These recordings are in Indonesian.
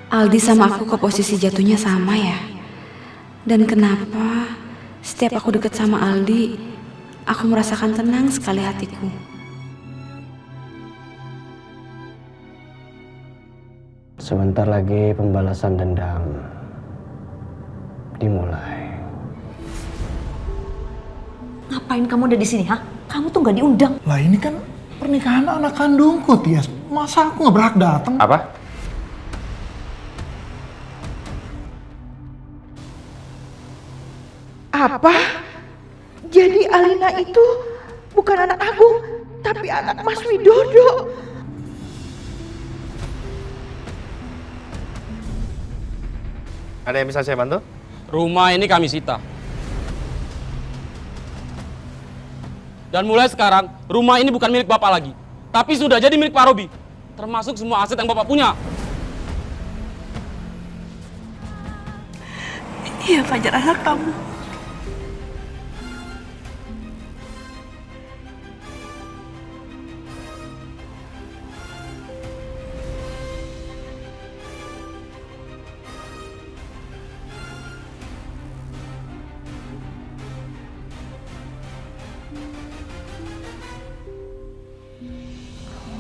Aldi sama aku ke posisi jatuhnya sama ya? Dan kenapa setiap aku deket sama Aldi, aku merasakan tenang sekali hatiku. Sebentar lagi pembalasan dendam dimulai. Ngapain kamu udah di sini, ha? Kamu tuh nggak diundang. Lah ini kan pernikahan anak kandungku, Tias. Masa aku nggak berhak datang? Apa? Apa? Jadi Alina itu bukan anak Agung, tapi anak Mas Widodo. Ada yang bisa saya bantu? Rumah ini kami sita. Dan mulai sekarang, rumah ini bukan milik Bapak lagi. Tapi sudah jadi milik Pak Robi. Termasuk semua aset yang Bapak punya. Iya, Fajar anak kamu.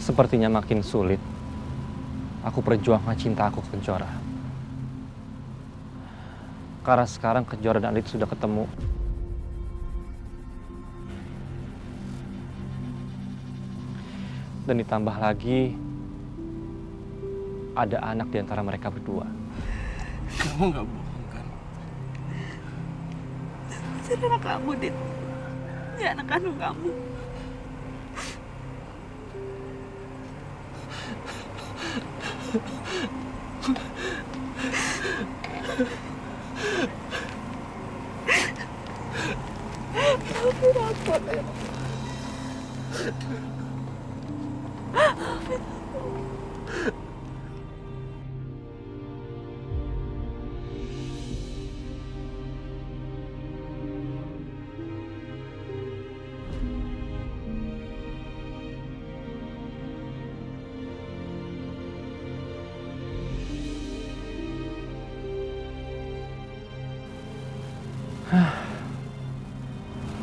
Sepertinya makin sulit aku perjuangkan cinta aku ke Kejora. Karena sekarang Kejora dan Alit sudah ketemu. Dan ditambah lagi ada anak di antara mereka berdua. Kamu nggak bohong kan? Fajar anak kamu, Dit. Ya, anak kandung kamu.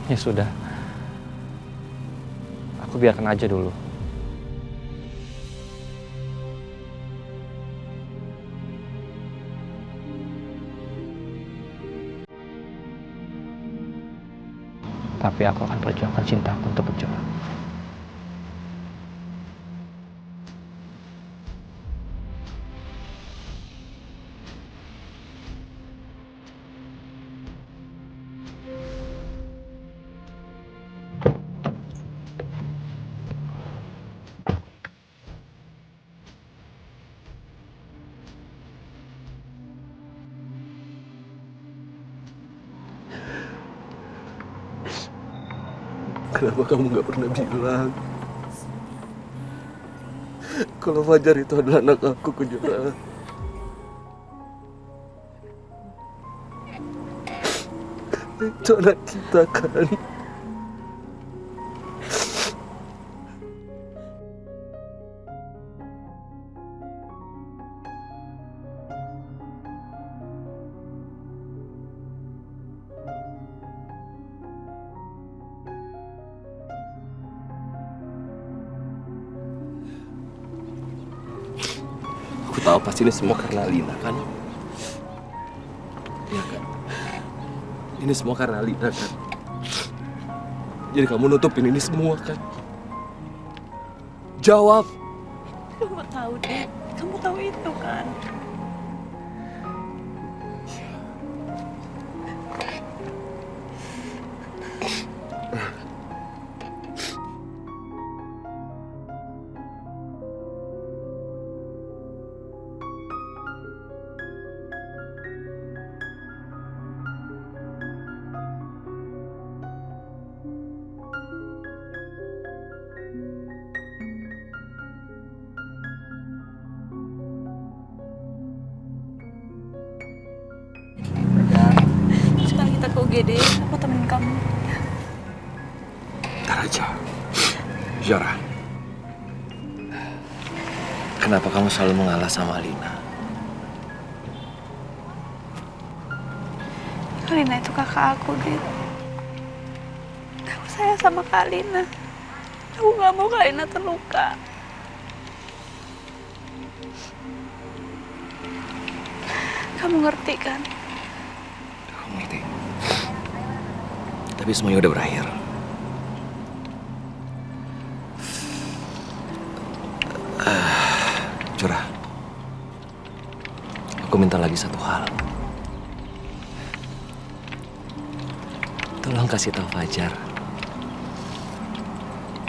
Ya sudah, aku biarkan aja dulu. Tapi aku akan perjuangkan cintaku untuk Kejora. Kenapa kamu nggak pernah bilang kalau Fajar itu adalah anak aku, Kejora? Itu anak kita kan? Aku tahu pasti ini semua karena Alina kan? Iya kan? Ini semua karena Alina kan? Jadi kamu nutupin ini semua kan? Jawab! Kamu tahu, Dit. Kamu tahu itu kan? Sekarang kita ke UGD, aku temenin kamu. Ntar aja. Kejora. Kenapa kamu selalu mengalah sama Alina? Alina itu kakak aku, Dit. Aku sayang sama Kak Alina. Aku gak mau Kak Alina terluka. Kamu ngerti kan? Aku ngerti. Tapi semuanya udah berakhir. Curah. Aku minta lagi satu hal. Tolong kasih tahu Fajar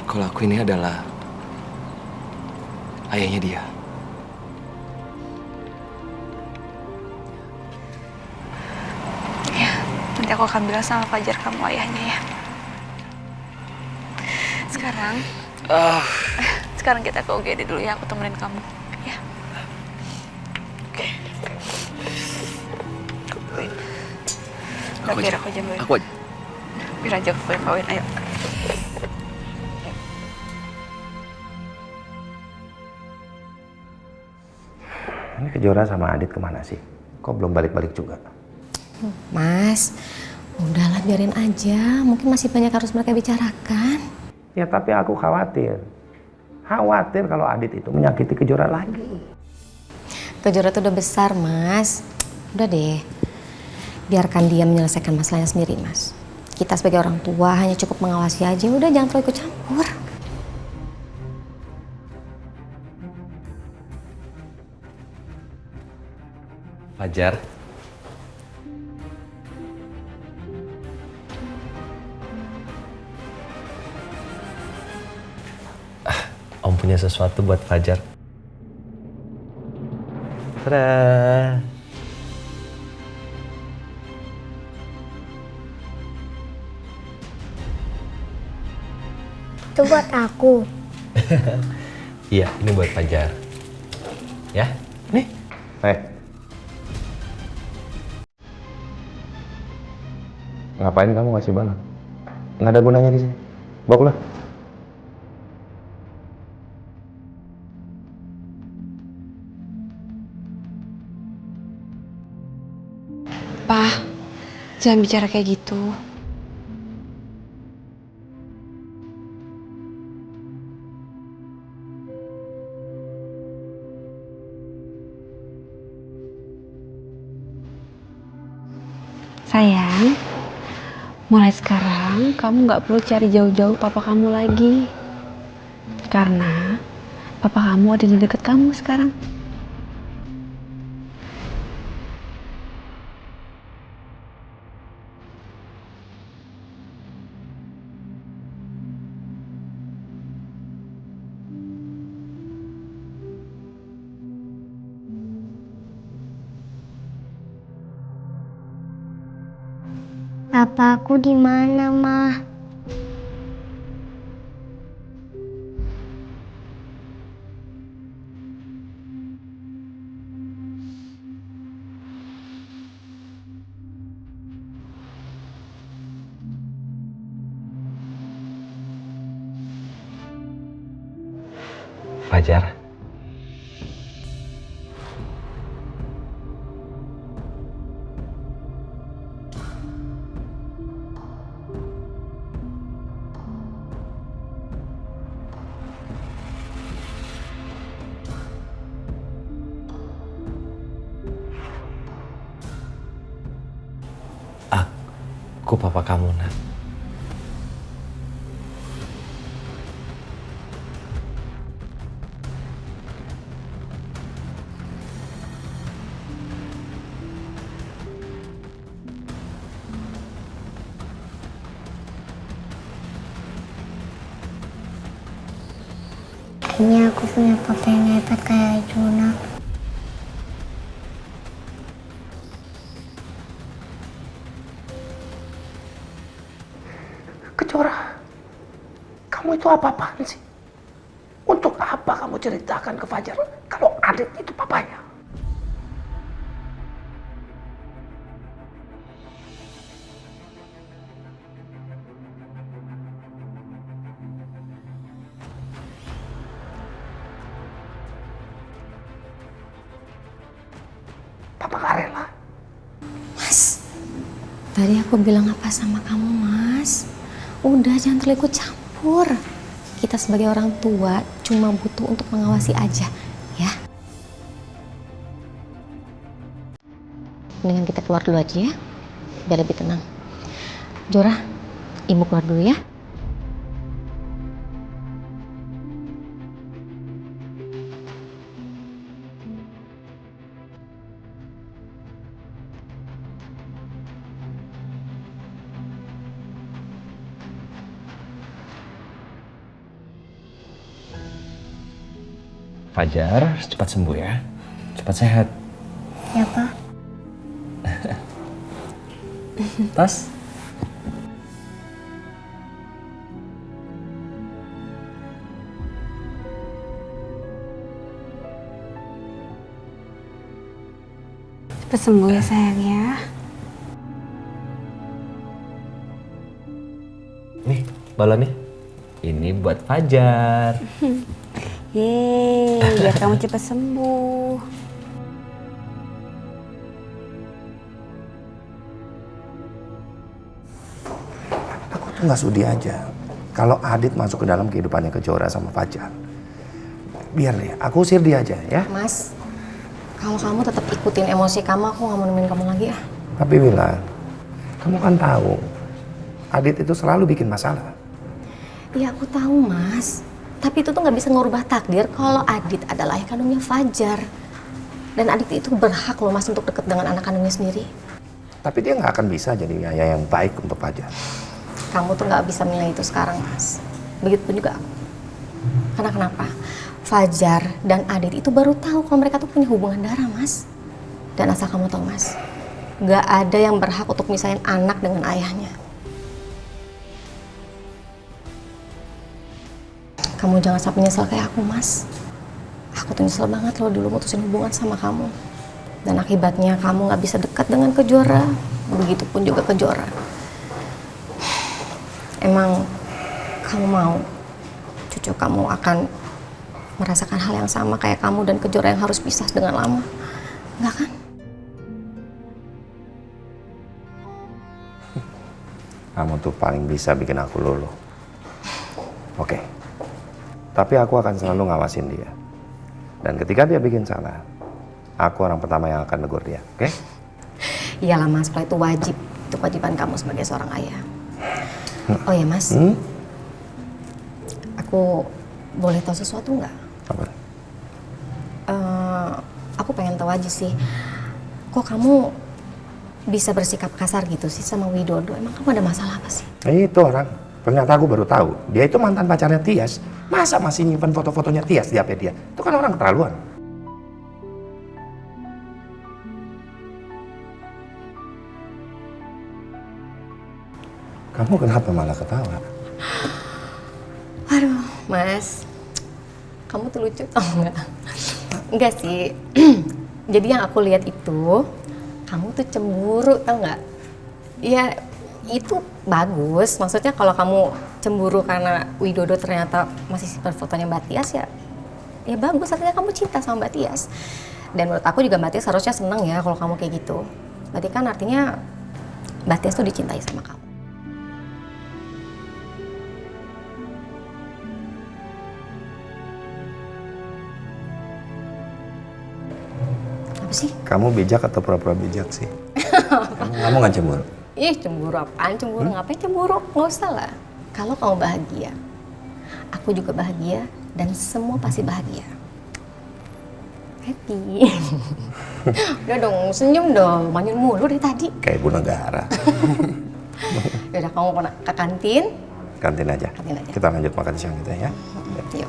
kalau aku ini adalah ayahnya dia. Ya, nanti aku akan bilang sama Fajar kamu ayahnya ya. Sekarang kita ke UGD dulu ya, aku temenin kamu. Ya. Oke. Aku Biar aja. aku aja bawain. Aku aja. Biar aja aku yang bawain, ayo. Ini Kejora sama Adit kemana sih? Kok belum balik-balik juga? Mas, udahlah biarin aja. Mungkin masih banyak harus mereka bicarakan. Ya tapi aku khawatir. Khawatir kalau Adit itu menyakiti Kejora lagi. Kejora tuh udah besar, Mas. Udah deh. Biarkan dia menyelesaikan masalahnya sendiri, Mas. Kita sebagai orang tua hanya cukup mengawasi aja. Udah, jangan terlalu ikut campur. Fajar. Om punya sesuatu buat Fajar. Tada. Itu buat aku. Iya, ini buat Fajar. Ya, nih. Ngapain kamu ngasih balon? Nggak ada gunanya di sini. Bawa keluar. Pak, jangan bicara kayak gitu. Sayang, mulai sekarang kamu nggak perlu cari jauh-jauh papa kamu lagi. Karena papa kamu ada di dekat kamu sekarang. Papa aku di mana, Ma? Fajar. Aku papa kamu, Nak. Kayaknya aku punya papa yang hebat kayak Juna. Kejora, kamu itu apa-apaan sih? Untuk apa kamu ceritakan ke Fajar kalau Adit itu papanya? Papa gak rela. Mas, Tadi aku bilang apa sama kamu, Mas? Udah, jangan terlalu ikut campur. Kita sebagai orang tua cuma butuh untuk mengawasi aja, ya. Mendingan kita keluar dulu aja ya, biar lebih tenang. Jora, ibu keluar dulu ya. Fajar, cepat sembuh ya. Cepat sehat. Ya, Pak. Tas. Cepet sembuh ya sayang ya. Nih, balonnya. Ini buat Fajar. Yeay, biar kamu cepet sembuh. Aku tuh nggak sudi aja kalau Adit masuk ke dalam kehidupannya Kejora sama Fajar. Biar deh, aku usir dia aja ya. Mas, kalau kamu tetap ikutin emosi kamu, aku nggak mau nemenin kamu lagi ya. Tapi Wila, kamu kan tahu Adit itu selalu bikin masalah. Iya, aku tahu, Mas. Tapi itu tuh nggak bisa ngubah takdir kalau Adit adalah ayah kandungnya Fajar. Dan Adit itu berhak loh, Mas, untuk deket dengan anak kandungnya sendiri. Tapi dia nggak akan bisa jadi ayah yang baik untuk Fajar. Kamu tuh nggak bisa menilai itu sekarang, Mas. Begitupun juga aku. Karena kenapa? Fajar dan Adit itu baru tahu kalau mereka tuh punya hubungan darah, Mas. Dan asal kamu tahu, Mas, nggak ada yang berhak untuk misahin anak dengan ayahnya. Kamu jangan sampai nyesel kayak aku, Mas. Aku tuh nyesel banget loh dulu mutusin hubungan sama kamu. Dan akibatnya kamu nggak bisa dekat dengan Kejora. Begitupun juga Kejora. Emang kamu mau cucu kamu akan merasakan hal yang sama kayak kamu dan Kejora yang harus pisah dengan lama? Enggak kan? Kamu tuh paling bisa bikin aku luluh. Oke. Tapi aku akan selalu ngawasin dia. Dan ketika dia bikin salah, aku orang pertama yang akan negur dia, oke? Iyalah, Mas, kalau itu wajib. Itu kewajiban kamu sebagai seorang ayah. Oh ya, Mas. Aku boleh tahu sesuatu nggak? Apa? Aku pengen tahu aja sih. Kok kamu bisa bersikap kasar gitu sih sama Widodo? Emang kamu ada masalah apa sih? Itu orang. Ternyata aku baru tahu. Dia itu mantan pacarnya Tias. Masa masih nyimpen foto-fotonya Tias di HP dia? Itu kan orang keterlaluan. Kamu kenapa malah ketawa? Aduh, Mas. Kamu tuh lucu tau nggak? Enggak sih. Jadi yang aku lihat itu, kamu tuh cemburu tau nggak? Ya, itu bagus. Maksudnya kalau kamu cemburu karena Widodo ternyata masih simpan fotonya Mbak Tias, ya bagus. Artinya kamu cinta sama Mbak Tias. Dan menurut aku juga Mbak Tias harusnya seneng ya kalau kamu kayak gitu. Berarti kan artinya Mbak Tias tuh dicintai sama kamu. Apa sih? Kamu bijak atau pura-pura bijak sih? Kamu nggak cemburu? Ih, cemburu apaan? Cemburu ngapain cemburu? Nggak usah lah. Kalau kamu bahagia, aku juga bahagia dan semua pasti bahagia. Happy. Udah dong, senyum dong. Manyun mulu dari tadi. Kayak ibu negara. Yaudah, kamu mau ke kantin? Kantin aja. Kantin aja. Kita lanjut makan siang kita ya. Yuk.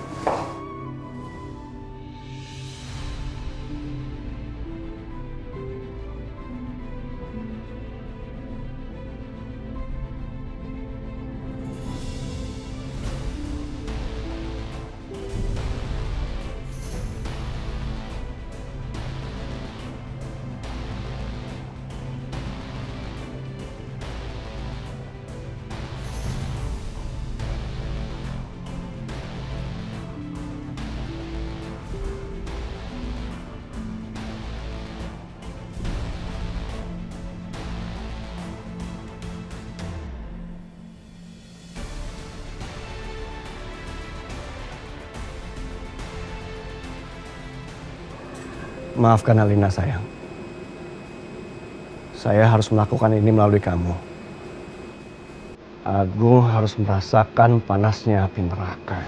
Maafkan Alina sayang. Saya harus melakukan ini melalui kamu. Agung harus merasakan panasnya api neraka.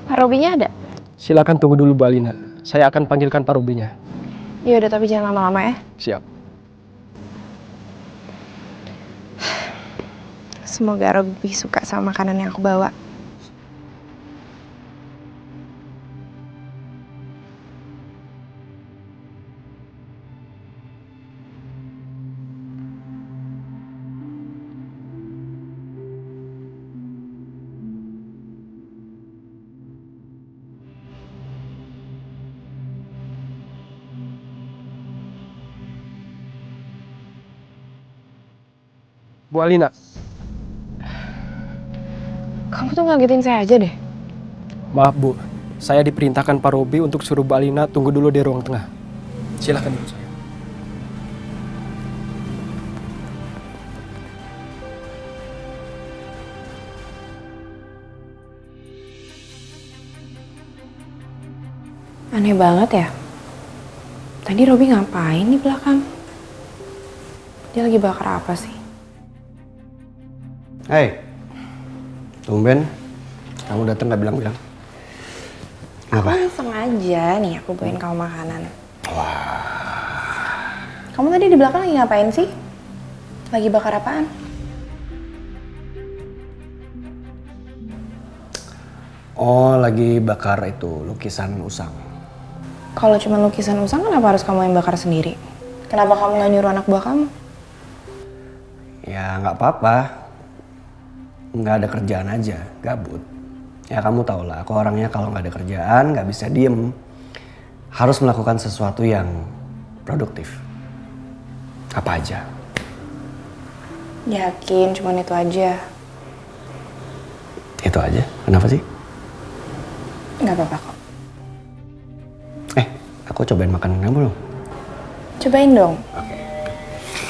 Pak Robinya ada? Silakan tunggu dulu Bu Alina. Saya akan panggilkan Pak Robinya. Ya udah, tapi jangan lama-lama ya. Siap. Semoga Robi suka sama makanan yang aku bawa. Bu Alina. Kamu tuh ngagetin saya aja deh. Maaf Bu, saya diperintahkan Pak Robi untuk suruh Bu Alina tunggu dulu di ruang tengah. Silakan Ibu saya. Aneh banget ya. Tadi Robi ngapain di belakang? Dia lagi bakar apa sih? Hei, tumben kamu datang nggak bilang-bilang. Apa? Aku sengaja nih aku bawain kamu makanan. Kamu tadi di belakang lagi ngapain sih? Lagi bakar apaan? Oh, lagi bakar itu lukisan Usang. Kalau cuma lukisan Usang, kenapa harus kamu yang bakar sendiri? Kenapa kamu nggak nyuruh anak buah kamu? Ya nggak apa-apa. Nggak ada kerjaan aja, gabut. Ya kamu tau lah, aku orangnya kalau nggak ada kerjaan nggak bisa diem. Harus melakukan sesuatu yang produktif. Apa aja. Yakin, cuman itu aja. Itu aja? Kenapa sih? Nggak apa-apa kok. Aku cobain makanan kamu dong. Cobain dong.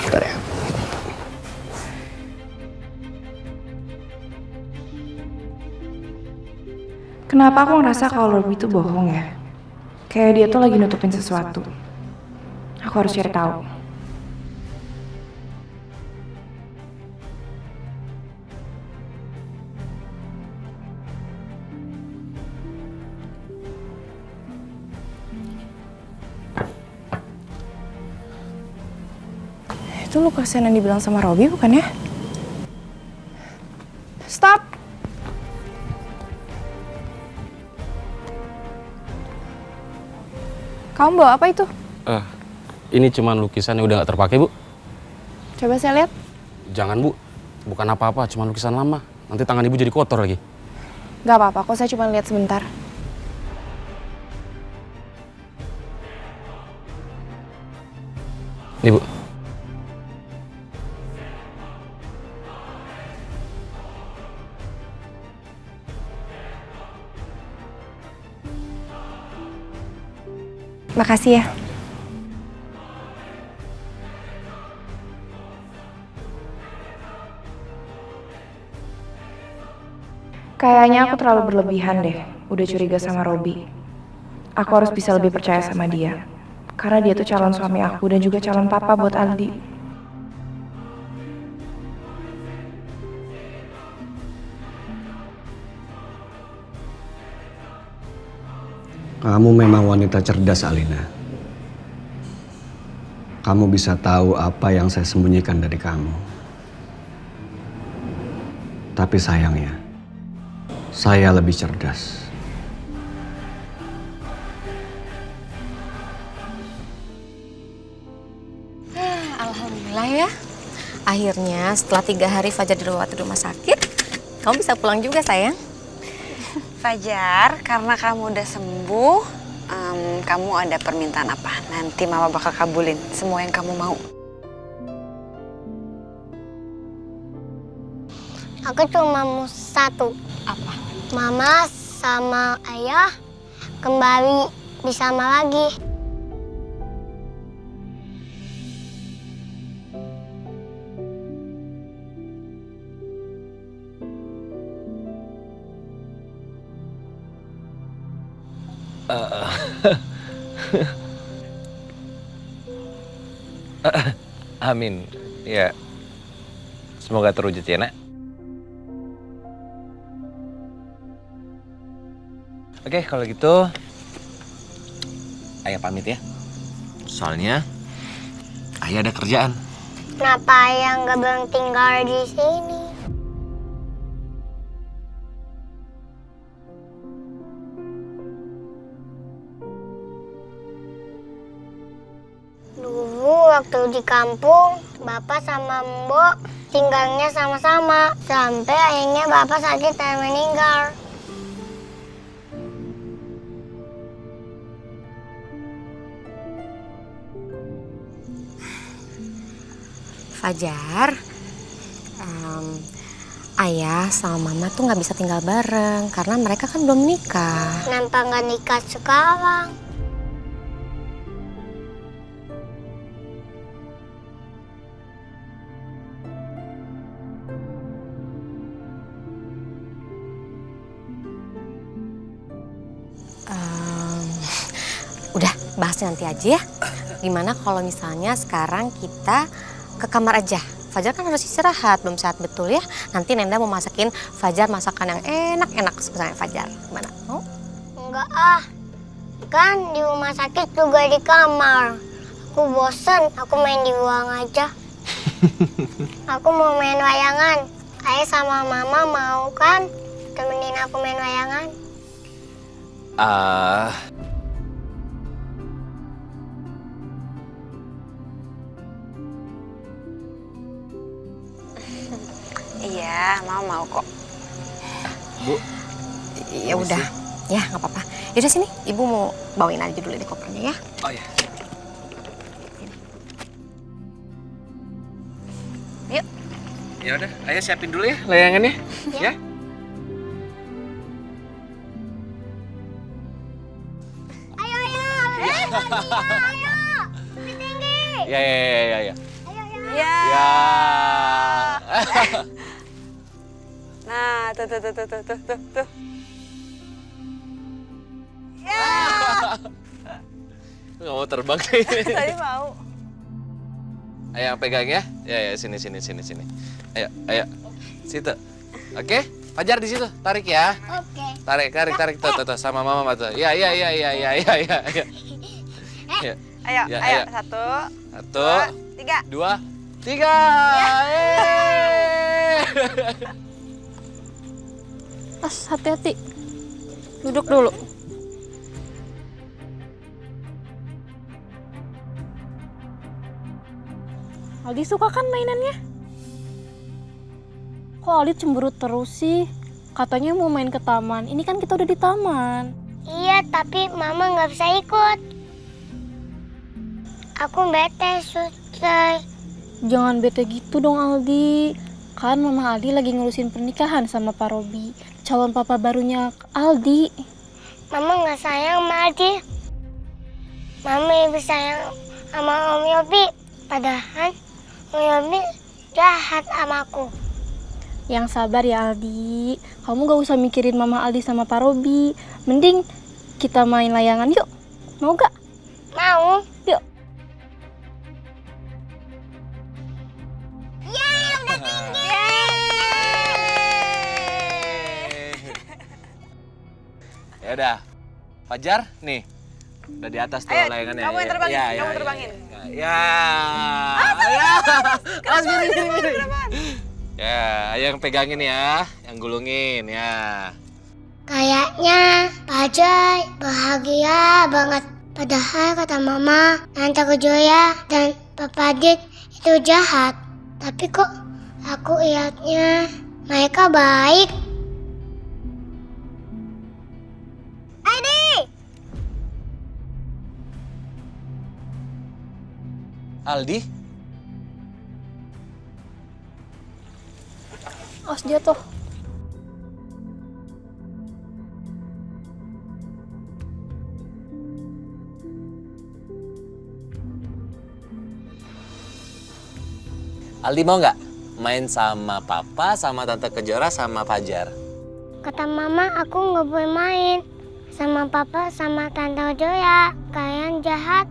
Bentar ya. Kenapa aku ngerasa kalau Robi itu bohong ya? Kayak dia tuh lagi nutupin sesuatu. Aku harus cari tahu. Itu lukisan yang dibilang sama Robi bukan ya? Stop! Kamu bawa apa itu? Ini cuma lukisan yang udah nggak terpakai, Bu. Coba saya lihat. Jangan, Bu. Bukan apa-apa, cuma lukisan lama. Nanti tangan Ibu jadi kotor lagi. Gak apa-apa, kok saya cuma lihat sebentar. Nih, Bu. Makasih ya. Kayaknya aku terlalu berlebihan deh, udah curiga sama Robi. Aku harus bisa lebih percaya sama dia. Karena dia tuh calon suami aku dan juga calon papa buat Aldi. Kamu memang wanita cerdas, Alina. Kamu bisa tahu apa yang saya sembunyikan dari kamu. Tapi sayangnya, saya lebih cerdas. Alhamdulillah ya. Akhirnya setelah 3 hari Fajar dirawat di rumah sakit, kamu bisa pulang juga sayang. Fajar, karena kamu udah sembuh, kamu ada permintaan apa? Nanti Mama bakal kabulin semua yang kamu mau. Aku cuma mau satu. Apa? Mama sama ayah kembali bersama lagi. Amin. Ya. Semoga terwujud ya, Nak. Oke, kalau gitu Ayah pamit ya. Soalnya Ayah ada kerjaan. Kenapa ayah nggak bilang tinggal di sini? Dulu waktu di kampung, Bapak sama Mbok tinggalnya sama-sama. Sampai akhirnya Bapak sakit dan meninggal. Fajar, Ayah sama Mama tuh nggak bisa tinggal bareng karena mereka kan belum nikah. Kenapa nggak nikah sekarang? Udah, bahasnya nanti aja ya. Gimana kalau misalnya sekarang kita ke kamar aja? Fajar kan harus istirahat, belum sehat betul ya. Nanti Nenda mau masakin Fajar masakan yang enak-enak kesukaan Fajar. Gimana? Mau? Enggak ah. Kan di rumah sakit juga di kamar. Aku bosen, aku main di ruang aja. Aku mau main wayangan. Ayah sama Mama mau kan temenin aku main wayangan? Iya, mau kok. Bu. Ya udah, ya nggak apa-apa. Yaudah sini, Ibu mau bawain aja dulu deh kopernya ya. Oh ya. Yuk. Ya udah, Ayah siapin dulu ya layangannya, ya. Ayo, lebih tinggi. Ya. Ayo. Ya. Nah, tuh. Nggak mau terbang kayaknya. Tadi mau. Ayo pegang ya. Ya, sini. Ayo. Situ. Oke? Fajar di situ. Tarik ya. Oke. Tarik. Tuh, sama Mama tuh. Ya. Ayo. Ya. 1, 1, 2, 3. 2, 3. Mas, hati-hati. Duduk dulu. Aldi suka kan mainannya? Kok Aldi cemberut terus sih? Katanya mau main ke taman. Ini kan kita udah di taman. Iya, tapi Mama nggak bisa ikut. Aku bete, Suster. Jangan bete gitu dong Aldi. Kan Mama Aldi lagi ngurusin pernikahan sama Pak Robi. Calon papa barunya Aldi. Mama nggak sayang sama Aldi. Mama lebih sayang sama Om Yobi. Padahal Om Yobi jahat sama aku. Yang sabar ya Aldi. Kamu gak usah mikirin Mama Aldi sama Pak Robi. Mending kita main layangan yuk. Mau gak? Mau. Yuk. Udah tinggi. Ya udah. Fajar, nih. Udah di atas tuh layangannya. Kamu yang terbangin. Kamu terbangin. Ya. Awas miring. Ya, ayo yang pegangin ya, yang gulungin ya. Kayaknya Fajar bahagia banget. Padahal kata Mama, Tante Kejoya dan Papa Dik itu jahat. Tapi kok aku lihatnya mereka baik. Adi! Aldi? Awas jatuh. Aldi mau nggak main sama Papa, sama Tante Kejora, sama Fajar? Kata Mama aku nggak boleh main sama Papa sama Tante Kejoya. Kalian jahat.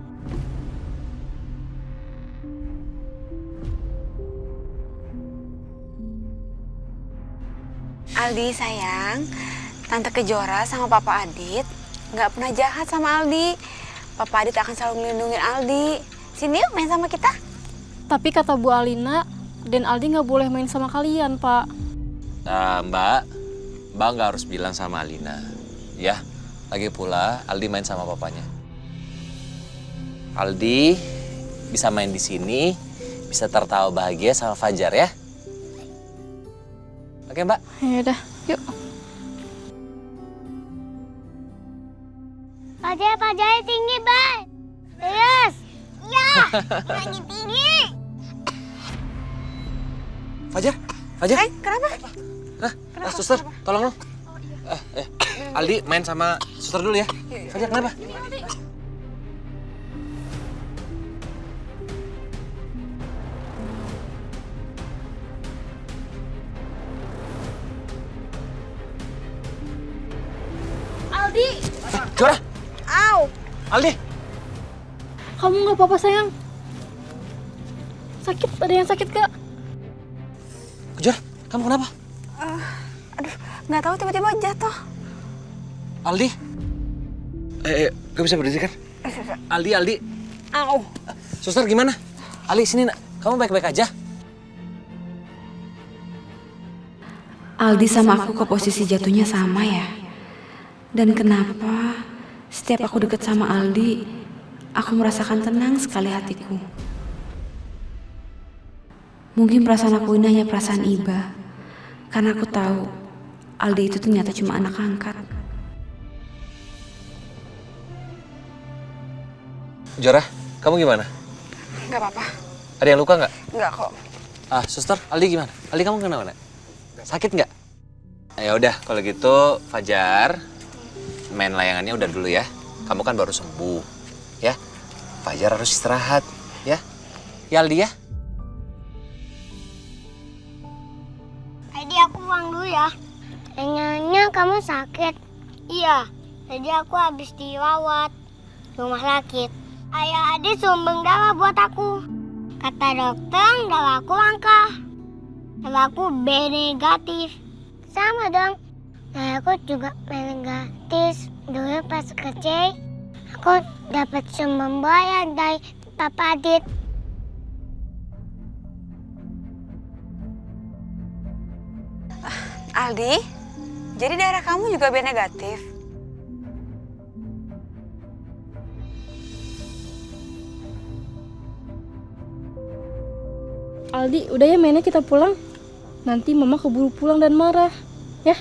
Aldi sayang, Tante Kejora sama Papa Adit nggak pernah jahat sama Aldi. Papa Adit akan selalu melindungi Aldi. Sini yuk main sama kita. Tapi kata Bu Alina, dan Aldi nggak boleh main sama kalian, Pak. Nah, Mbak nggak harus bilang sama Alina, ya. Lagi pula Aldi main sama papanya. Aldi bisa main di sini, bisa tertawa bahagia sama Fajar ya. Oke, Mbak. Ya udah, yuk. Fajar tinggi, Bay. Terus. Ya, lagi tinggi. Fajar. Kenapa? Suster, tolong dong. Aldi main sama suster dulu ya. Fajar, kenapa? Aldi! Jora! Au! Aldi! Kamu nggak apa-apa, sayang? Sakit? Ada yang sakit, Kak? Jora, kamu kenapa? Nggak tahu tiba-tiba jatuh. Aldi? Gak bisa berdiri kan? Aldi. Au! Suster gimana? Aldi, sini nak. Kamu baik-baik aja? Aldi sama aku ke posisi jatuhnya sama ya. Dan kenapa setiap aku deket sama Aldi, aku merasakan tenang sekali hatiku. Mungkin perasaan aku ini hanya perasaan iba. Karena aku tahu Aldi itu ternyata cuma anak angkat. Jora, kamu gimana? Nggak apa-apa. Ada yang luka nggak? Nggak kok. Suster, Aldi gimana? Aldi kamu kenapa? Sakit nggak? Ya udah, kalau gitu Fajar main layangannya udah dulu ya. Kamu kan baru sembuh, ya. Fajar harus istirahat, ya. Ya Aldi ya. Tadi aku pulang dulu ya. Kayaknya kamu sakit. Iya, tadi aku habis dirawat di rumah sakit. Ayah adik sumbang darah buat aku. Kata dokter darah aku langka. Darah aku B negatif. Sama dong. Darah aku juga B negatif. Dulu pas kecil aku dapat sumbang bayar dari Papa Adit. Aldi, jadi darah kamu juga B negatif? Aldi, udah ya mainnya kita pulang. Nanti Mama keburu pulang dan marah. Ya?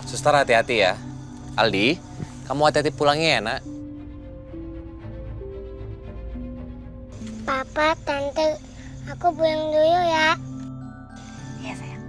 Suster hati-hati ya. Aldi, kamu hati-hati pulangnya ya nak. Papa, Tante, aku pulang dulu ya. Iya sayang.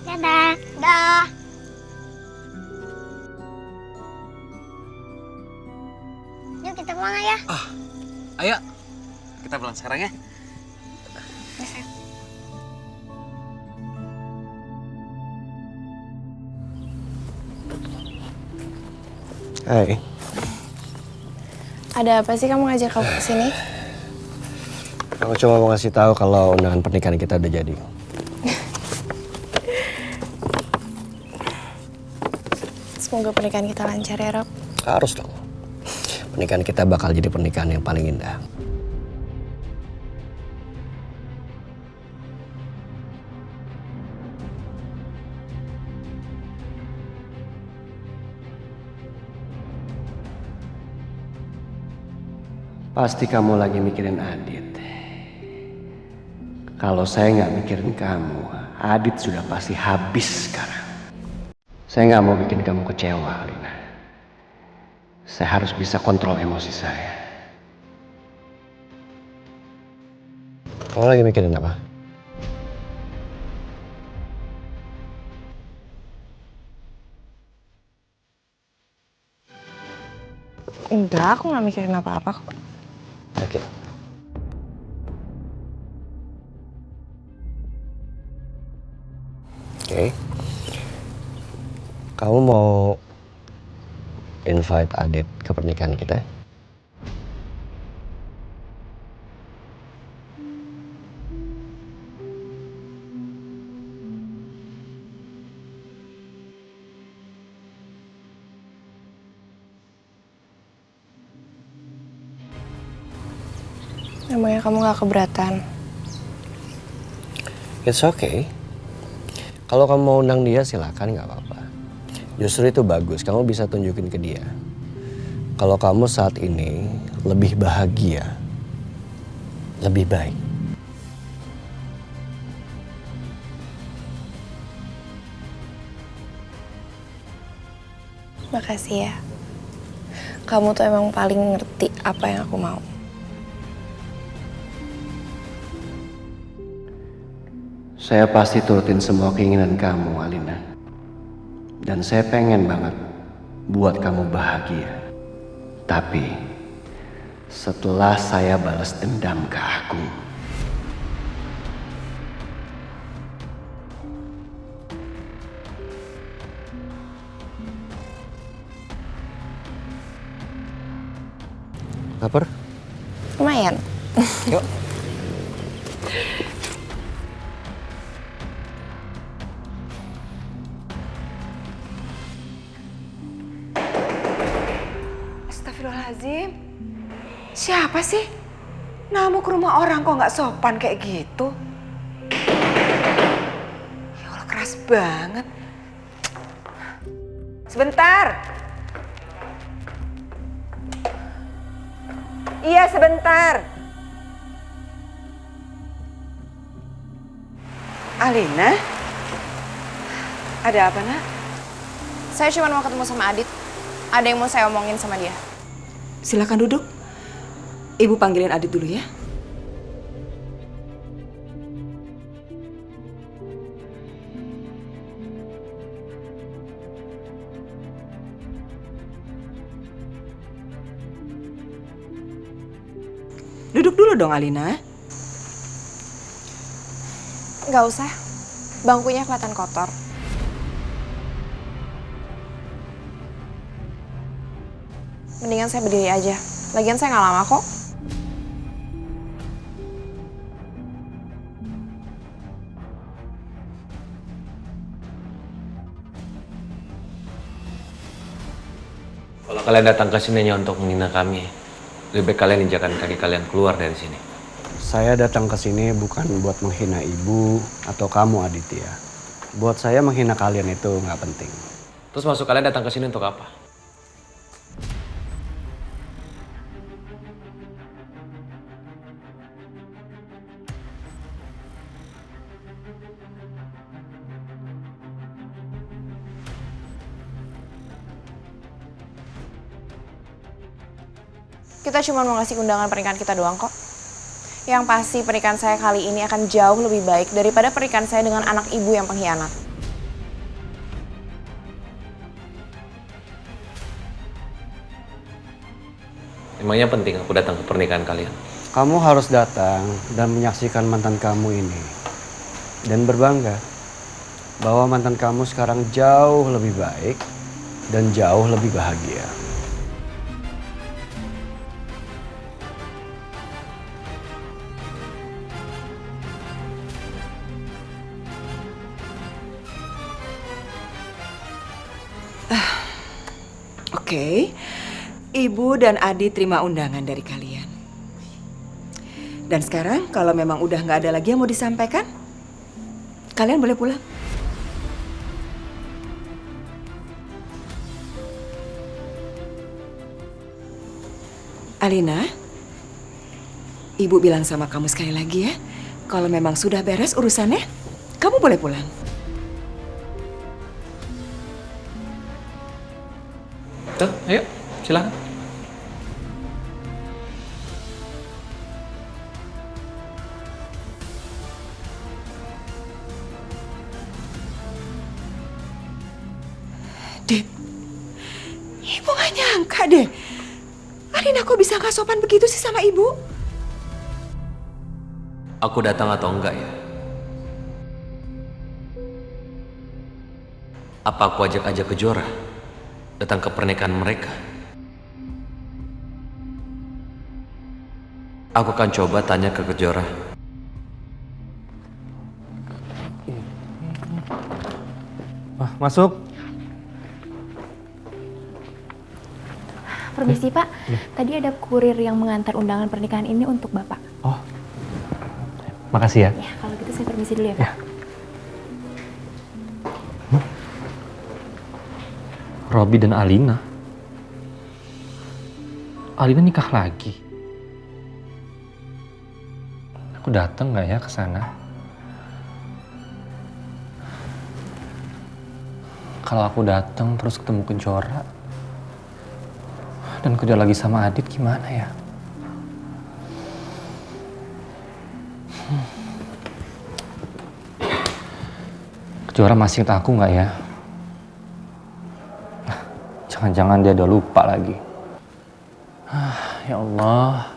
Dadah. Dah. Yuk kita pulang ya. Ayo, kita pulang sekarang ya. Hai. Ada apa sih kamu ngajak aku kesini? Aku cuma mau ngasih tahu kalau undangan pernikahan kita udah jadi. Semoga pernikahan kita lancar ya, Rob. Harus dong. Pernikahan kita bakal jadi pernikahan yang paling indah. Pasti kamu lagi mikirin Adit. Kalau saya nggak mikirin kamu, Adit sudah pasti habis sekarang. Saya nggak mau bikin kamu kecewa, Alina. Saya harus bisa kontrol emosi saya. Kamu lagi mikirin apa? Enggak, aku nggak mikirin apa-apa kok. Oke. Oke. Kamu mau invite Adit ke pernikahan kita? Emangnya kamu gak keberatan? It's okay. Kalau kamu mau undang dia silakan, nggak apa-apa. Justru itu bagus, kamu bisa tunjukin ke dia. Kalau kamu saat ini lebih bahagia, lebih baik. Makasih ya. Kamu tuh emang paling ngerti apa yang aku mau. Saya pasti turutin semua keinginan kamu, Alina. Dan saya pengen banget buat kamu bahagia. Tapi setelah saya balas dendam ke aku. Lapar? Lumayan. Yuk. Astagfirullahaladzim. Siapa sih? Namu ke rumah orang kok nggak sopan kayak gitu? Ya Allah, keras banget. Sebentar. Iya, sebentar. Alina? Ada apa, Nak? Saya cuma mau ketemu sama Adit. Ada yang mau saya omongin sama dia. Silakan duduk. Ibu panggilin Adit dulu ya. Duduk dulu dong, Alina. Nggak usah. Bangkunya kelihatan kotor. Mendingan saya berdiri aja. Lagian saya nggak lama kok. Kalau kalian datang ke sini hanya untuk menghina kami, lebih baik kalian injakan kaki kalian keluar dari sini. Saya datang ke sini bukan buat menghina ibu atau kamu, Aditya. Buat saya menghina kalian itu nggak penting. Terus maksud kalian datang ke sini untuk apa? Kita cuma mau ngasih undangan pernikahan kita doang kok. Yang pasti pernikahan saya kali ini akan jauh lebih baik daripada pernikahan saya dengan anak ibu yang pengkhianat. Emangnya penting aku datang ke pernikahan kalian? Kamu harus datang dan menyaksikan mantan kamu ini. Dan berbangga bahwa mantan kamu sekarang jauh lebih baik dan jauh lebih bahagia. Oke, Ibu dan Adi terima undangan dari kalian. Dan sekarang kalau memang udah nggak ada lagi yang mau disampaikan, kalian boleh pulang. Alina, Ibu bilang sama kamu sekali lagi ya, kalau memang sudah beres urusannya, kamu boleh pulang. Tuh, ayo, silakan. Dit, Ibu gak nyangka deh Alina kok bisa gak sopan begitu sih sama ibu? Aku datang atau enggak ya? Apa aku ajak-ajak Kejora datang ke pernikahan mereka? Aku akan coba tanya ke Kejora. Masuk. Permisi Pak, tadi ada kurir yang mengantar undangan pernikahan ini untuk Bapak. Makasih ya. Ya, kalau gitu saya permisi dulu ya Pak. Robi dan Alina. Alina nikah lagi. Aku datang nggak ya ke sana? Kalau aku datang terus ketemu Kejora dan Kejora lagi sama Adit gimana ya? Kejora masih ingat aku nggak ya? Jangan-jangan dia udah lupa lagi. Ya Allah.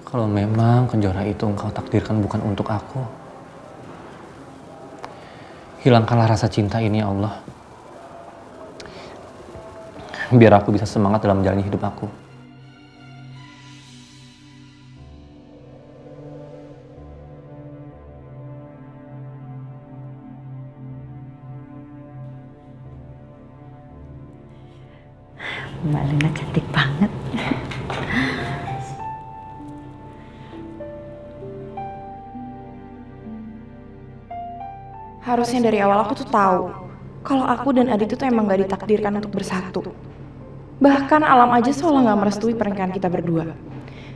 Kalau memang Kejora itu engkau takdirkan bukan untuk aku, hilangkanlah rasa cinta ini ya Allah. Biar aku bisa semangat dalam menjalani hidup aku. Mbak Alina cantik banget. Harusnya dari awal aku tuh tahu kalau aku dan Adit itu emang gak ditakdirkan untuk bersatu. Bahkan alam aja seolah gak merestui pernikahan kita berdua.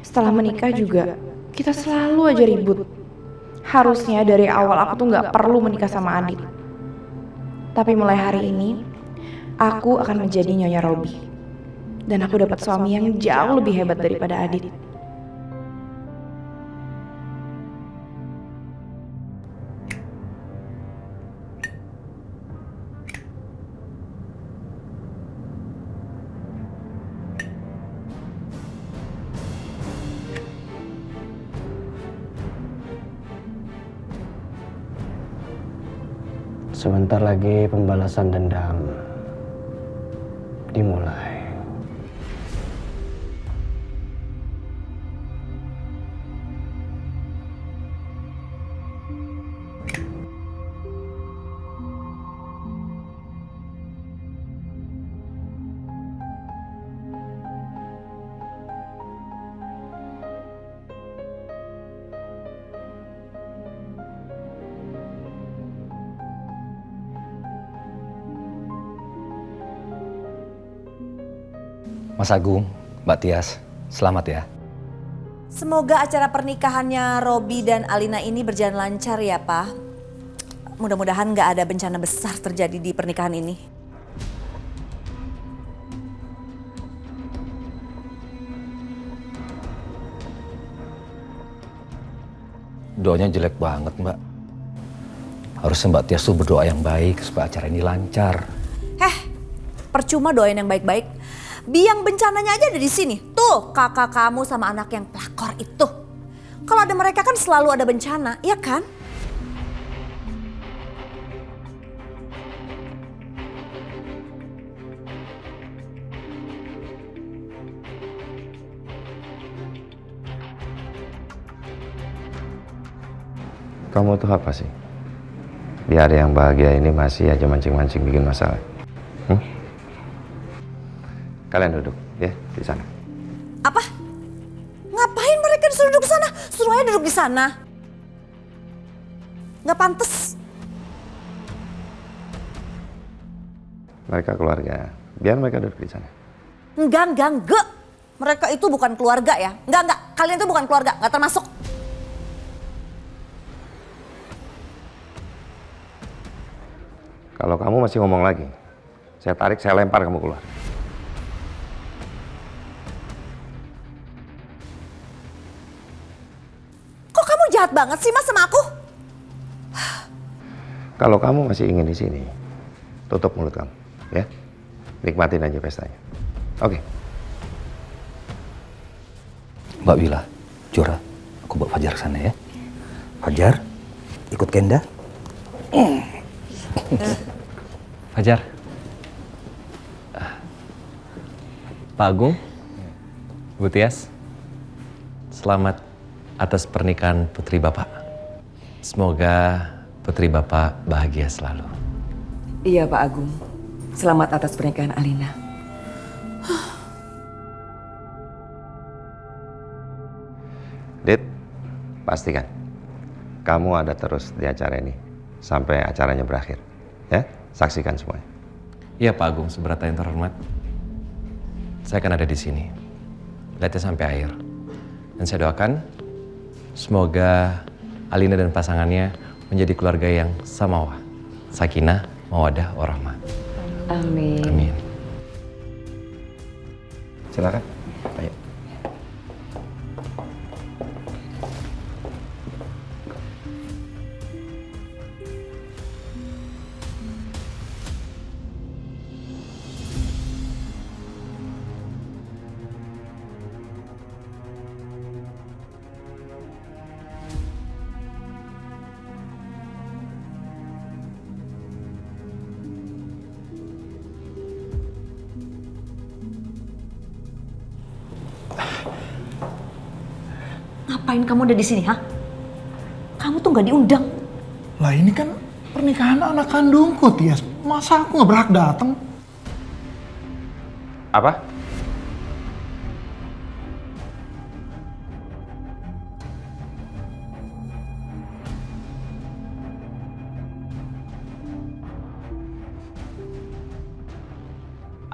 Setelah menikah juga, kita selalu aja ribut. Harusnya dari awal aku tuh gak perlu menikah sama Adit. Tapi mulai hari ini, aku akan menjadi Nyonya Robi. Dan aku dapat suami yang jauh lebih hebat daripada Adit. Sebentar lagi pembalasan dendam dimulai. Mas Agung, Mbak Tias, selamat ya. Semoga acara pernikahannya Robi dan Alina ini berjalan lancar ya Pak. Mudah-mudahan nggak ada bencana besar terjadi di pernikahan ini. Doanya jelek banget Mbak. Harusnya Mbak Tias tuh berdoa yang baik supaya acara ini lancar. Percuma doain yang baik-baik. Biang bencananya aja ada di sini. Tuh kakak kamu sama anak yang pelakor itu. Kalau ada mereka kan selalu ada bencana, iya kan? Kamu tuh apa sih? Di hari yang bahagia ini masih aja mancing-mancing bikin masalah. Kalian duduk ya di sana. Apa? Ngapain mereka disuruh duduk di sana? Suruh aja duduk di sana. Nggak pantas. Mereka keluarga. Biar mereka duduk di sana. Enggak. Mereka itu bukan keluarga ya. Enggak. Kalian itu bukan keluarga, nggak termasuk. Kalau kamu masih ngomong lagi, saya tarik, saya lempar kamu keluar. Jahat banget sih Mas sama aku. Kalau kamu masih ingin di sini, tutup mulut kamu, ya. Nikmatin aja pestanya. Oke. Mbak Wila, Jura, aku bawa Fajar ke sana ya. Fajar, ikut Kenda. Fajar. Pak Agung, Bu Tias, selamat atas pernikahan putri Bapak. Semoga putri Bapak bahagia selalu. Iya Pak Agung, selamat atas pernikahan Alina. Dit, pastikan kamu ada terus di acara ini sampai acaranya berakhir. Ya, saksikan semuanya. Iya Pak Agung, seberata yang terhormat. Saya akan ada di sini. Lihatnya sampai akhir. Dan saya doakan semoga Alina dan pasangannya menjadi keluarga yang samawah, sakinah, mawaddah, warahmah. Amin. Amin. Silakan. Ayo. Ngapain kamu ada di sini, ha? Kamu tuh nggak diundang. Lah ini kan pernikahan anak kandungku, Tias. Masa aku nggak berhak datang? Apa?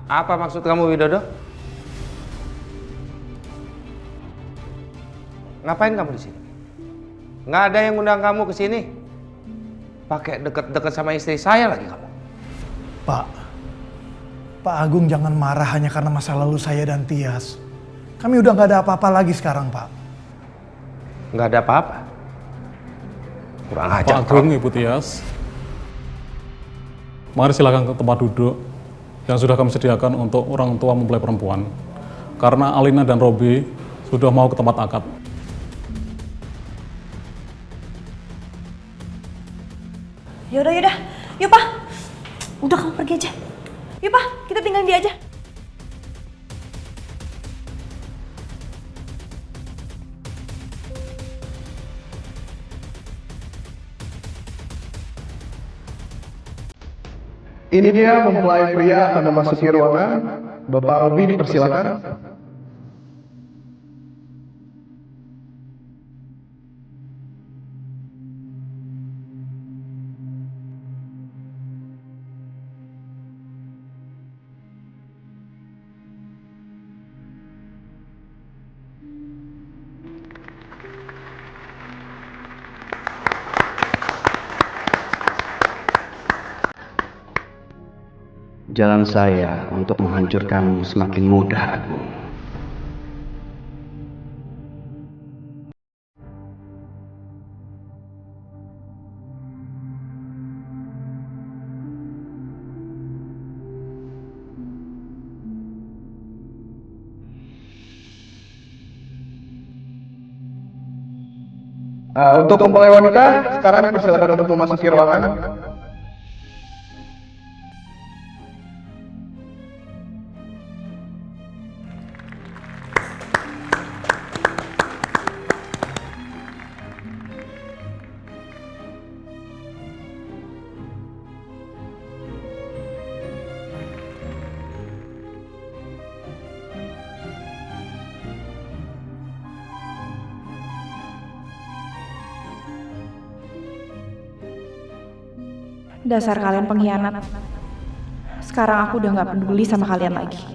Apa maksud kamu, Widodo? Ngapain kamu di sini? Nggak ada yang undang kamu ke sini. Pakai deket-deket sama istri saya lagi kamu. Pak Agung jangan marah hanya karena masa lalu saya dan Tias. Kami udah nggak ada apa-apa lagi sekarang, Pak. Nggak ada apa-apa. Kurang ajar. Pak Agung, Ibu Tias. Mari silakan ke tempat duduk yang sudah kami sediakan untuk orang tua mempelai perempuan. Karena Alina dan Robi sudah mau ke tempat akad. Yaudah. Yuk, Pak. Udah kamu pergi aja. Yuk, Pak. Kita tinggalin dia aja. Ini dia mempelai pria akan memasuki ruangan. Bapak Robi dipersilakan. Jalan saya untuk menghancurkanmu semakin mudah, Agung. Untuk mempelai wanita, sekarang persilakan untuk memasuki ruangan. Dasar kalian pengkhianat. Sekarang aku udah gak peduli sama kalian lagi.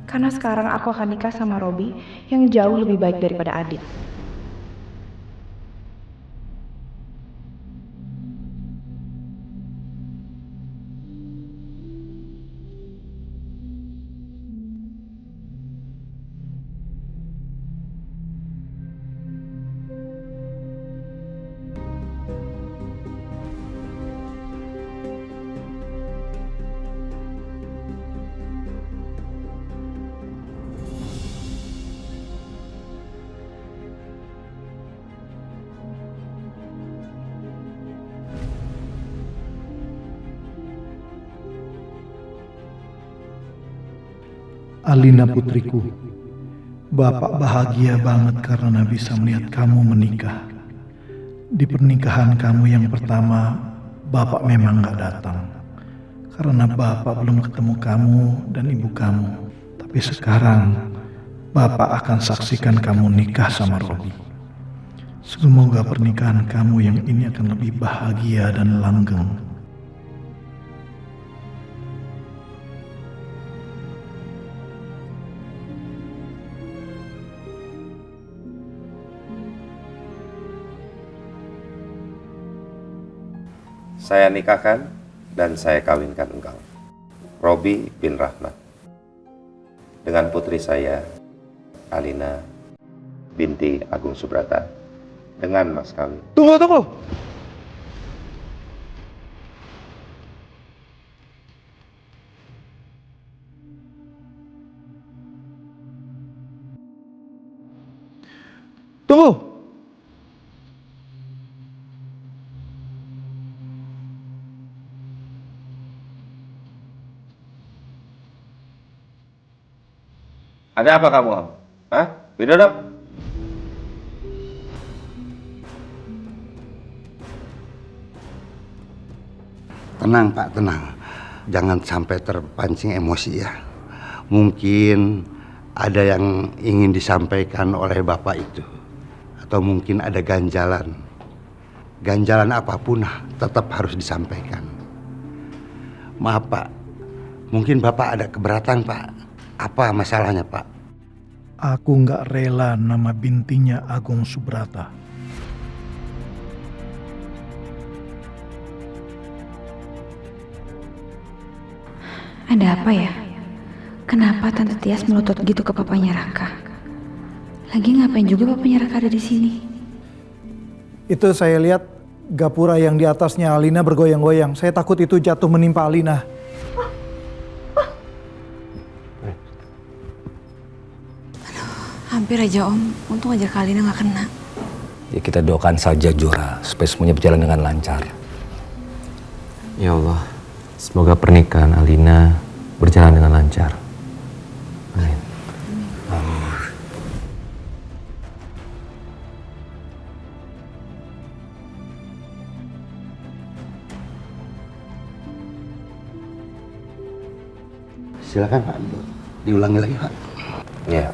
Karena sekarang aku akan nikah sama Robi yang jauh lebih baik daripada Adit. Alina putriku, Bapak bahagia banget karena bisa melihat kamu menikah. Di pernikahan kamu yang pertama, Bapak memang gak datang. Karena Bapak belum ketemu kamu dan ibu kamu. Tapi sekarang, Bapak akan saksikan kamu nikah sama Robi. Semoga pernikahan kamu yang ini akan lebih bahagia dan langgeng. Saya nikahkan dan saya kawinkan engkau, Robi bin Rahmat, dengan putri saya, Alina binti Agung Subrata, dengan mas kawin. Tunggu. Tunggu. Ada apa kamu? Hah? Widodo? Tenang Pak, tenang. Jangan sampai terpancing emosi ya. Mungkin ada yang ingin disampaikan oleh Bapak itu. Atau mungkin ada ganjalan. Ganjalan apapun tetap harus disampaikan. Maaf Pak, mungkin Bapak ada keberatan Pak. Apa masalahnya Pak? Aku gak rela nama bintinya Agung Subrata. Ada apa ya? Kenapa Tante Tias melotot gitu ke papanya Raka? Lagi ngapain juga papanya Raka ada di sini? Itu saya lihat gapura yang di atasnya Alina bergoyang-goyang. Saya takut itu jatuh menimpa Alina. Hampir aja Om, untung aja Kak Alina gak kena. Ya kita doakan saja Jura, supaya semuanya berjalan dengan lancar. Ya Allah, semoga pernikahan Alina berjalan dengan lancar. Amin. Silakan Pak, diulangi lagi Pak. Ya.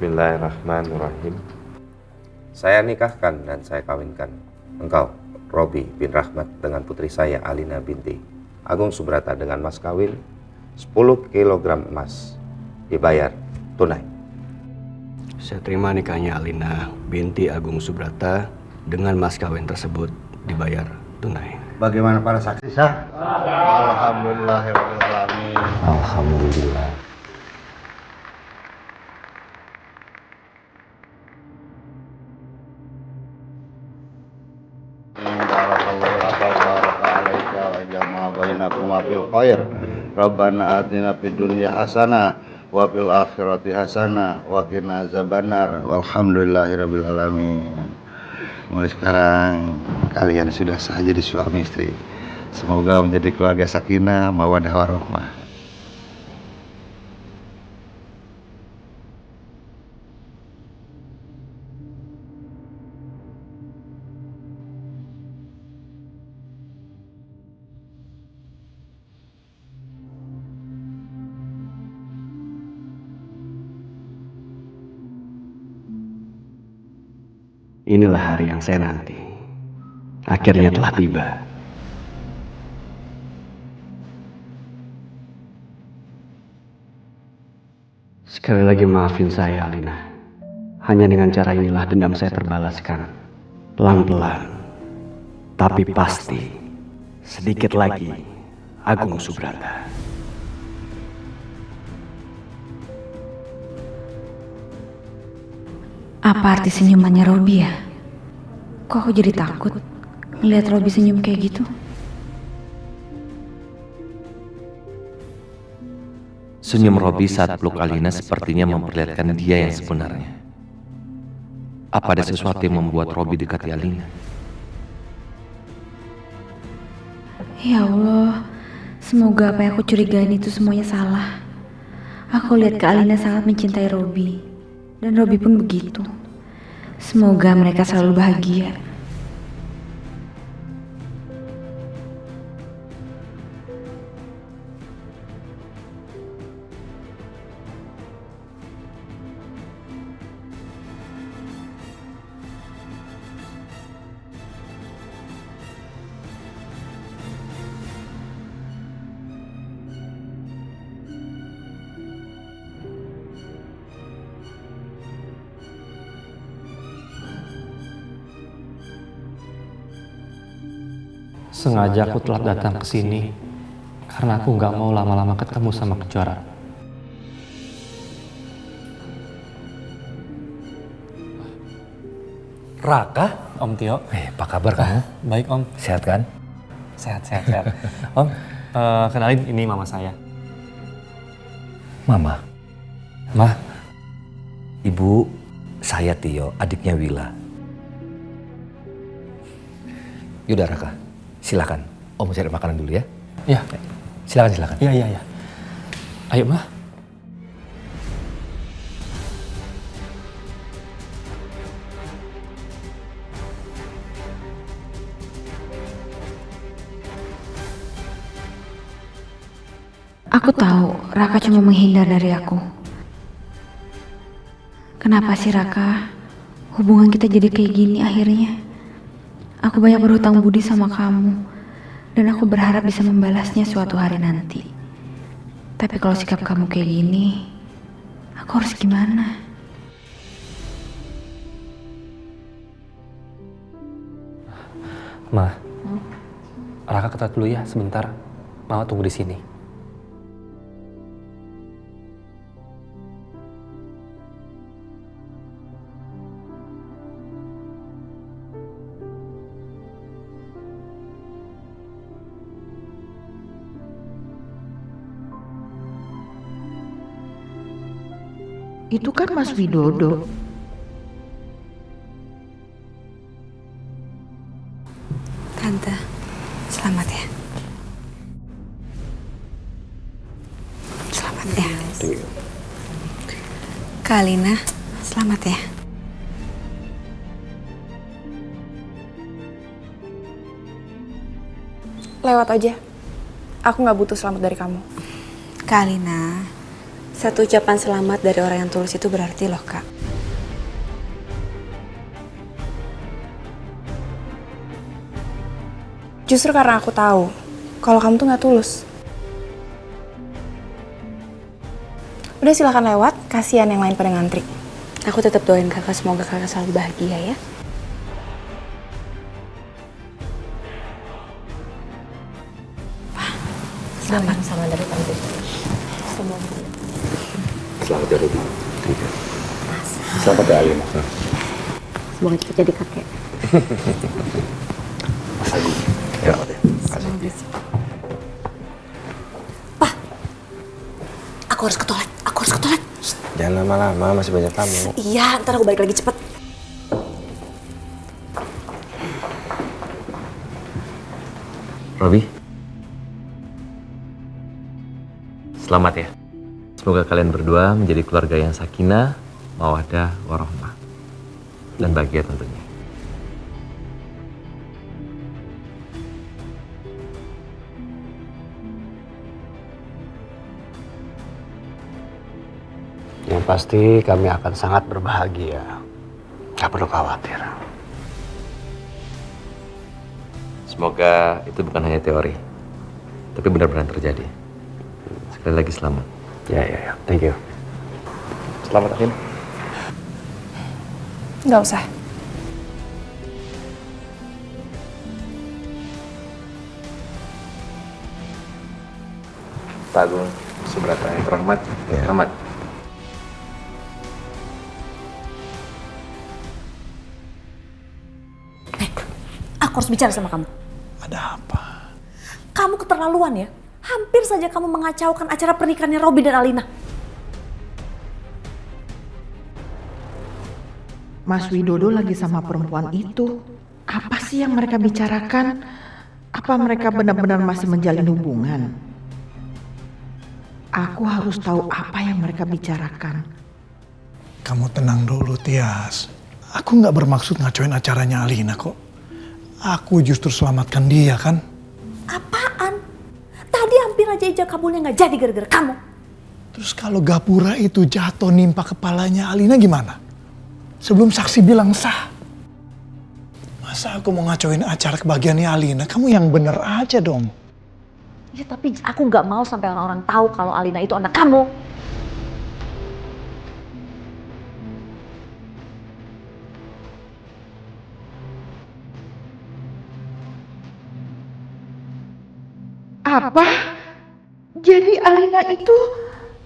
Bismillahirrahmanirrahim. Saya nikahkan dan saya kawinkan engkau, Robi bin Rahmat, dengan putri saya, Alina binti Agung Subrata, dengan mas kawin 10 kg emas, dibayar tunai. Saya terima nikahnya Alina binti Agung Subrata dengan mas kawin tersebut dibayar tunai. Bagaimana para saksi sah? Alhamdulillahirrahmanirrahim. Alhamdulillah. Rabbana atina fid dunya hasanah wa fil akhirati hasanah wa qina azabannar. Walhamdulillahirabbil alamin. Mulai sekarang kalian sudah sah jadi suami istri. Semoga menjadi keluarga sakinah mawaddah warahmah. Inilah hari yang saya nanti. Akhirnya telah tiba. Sekali lagi maafin saya, Alina. Hanya dengan cara inilah dendam saya terbalaskan. Pelan-pelan. Tapi pasti. Sedikit lagi. Agung Subrata. Apa arti senyumannya Robi ya? Kok aku jadi takut ngeliat Robi senyum kayak gitu? Senyum Robi saat peluk Alina sepertinya memperlihatkan dia yang sebenarnya. Apa ada sesuatu yang membuat Robi dekati Alina? Ya Allah, semoga apa yang aku curigain itu semuanya salah. Aku lihat Kak Alina sangat mencintai Robi, dan Robi pun begitu. Semoga mereka selalu bahagia. Sengaja aku telat datang ke sini karena aku nggak mau lama-lama ketemu sama Kencora. Raka? Om Tio. Apa kabar kamu? Baik Om. Sehat kan? Sehat. Om, kenalin ini mama saya. Mama? Mah? Ibu, saya Tio, adiknya Wila. Yaudah Raka, silakan. Om cari makanan dulu ya. Iya. Silakan. Iya. Ayo Mah. Aku tahu Raka cuma menghindar dari aku. Kenapa sih Raka? Hubungan kita jadi kayak gini akhirnya. Aku banyak berhutang budi sama kamu. Dan aku berharap bisa membalasnya suatu hari nanti. Tapi kalau sikap kamu kayak gini, aku harus gimana? Ma, Raka ketat dulu ya sebentar. Mama tunggu di sini. Itu kan Mas Widodo. Tante, selamat ya. Selamat ya. Kak Alina, selamat ya. Lewat aja. Aku nggak butuh selamat dari kamu. Kak Alina, satu ucapan selamat dari orang yang tulus itu berarti loh, Kak. Justru karena aku tahu kalau kamu tuh nggak tulus. Udah silakan lewat, kasihan yang lain pada ngantri. Aku tetap doain kakak, semoga kakak selalu bahagia ya. Selamat sama dari tante. Semoga. Selamat ya Ruby. Selamat ya Alina. Semoga cepat jadi kakek. Mas Agung. Ya, Aku harus ke toilet. jangan lama-lama, masih banyak tamu. Iya, ntar aku balik lagi cepet. Robi, selamat ya. Semoga kalian berdua menjadi keluarga yang sakinah, mawaddah, warahmah, dan bahagia tentunya. Yang pasti kami akan sangat berbahagia. Gak perlu khawatir. Semoga itu bukan hanya teori, tapi benar-benar terjadi. Sekali lagi selamat. Ya. Thank you. Selamat, Alin. Nggak usah. Pak Agung Subrata yang terhormat, selamat. Aku harus bicara sama kamu. Ada apa? Kamu keterlaluan ya. Hampir saja kamu mengacaukan acara pernikahannya Robi dan Alina. Mas Widodo lagi sama perempuan itu. Apa sih yang mereka bicarakan? Apa mereka benar-benar masih menjalin hubungan? Aku harus tahu apa yang mereka bicarakan. Kamu tenang dulu, Tias. Aku nggak bermaksud ngacoin acaranya Alina kok. Aku justru selamatkan dia kan. Apaan? Tadi hampir aja ijab kabulnya nggak jadi gara-gara kamu. Terus kalau gapura itu jatuh nimpa kepalanya Alina gimana? Sebelum saksi bilang sah. Masa aku mau ngacoin acara kebahagiaannya Alina? Kamu yang bener aja dong. Ya tapi aku nggak mau sampai orang-orang tahu kalau Alina itu anak kamu. Apa? Jadi Alina itu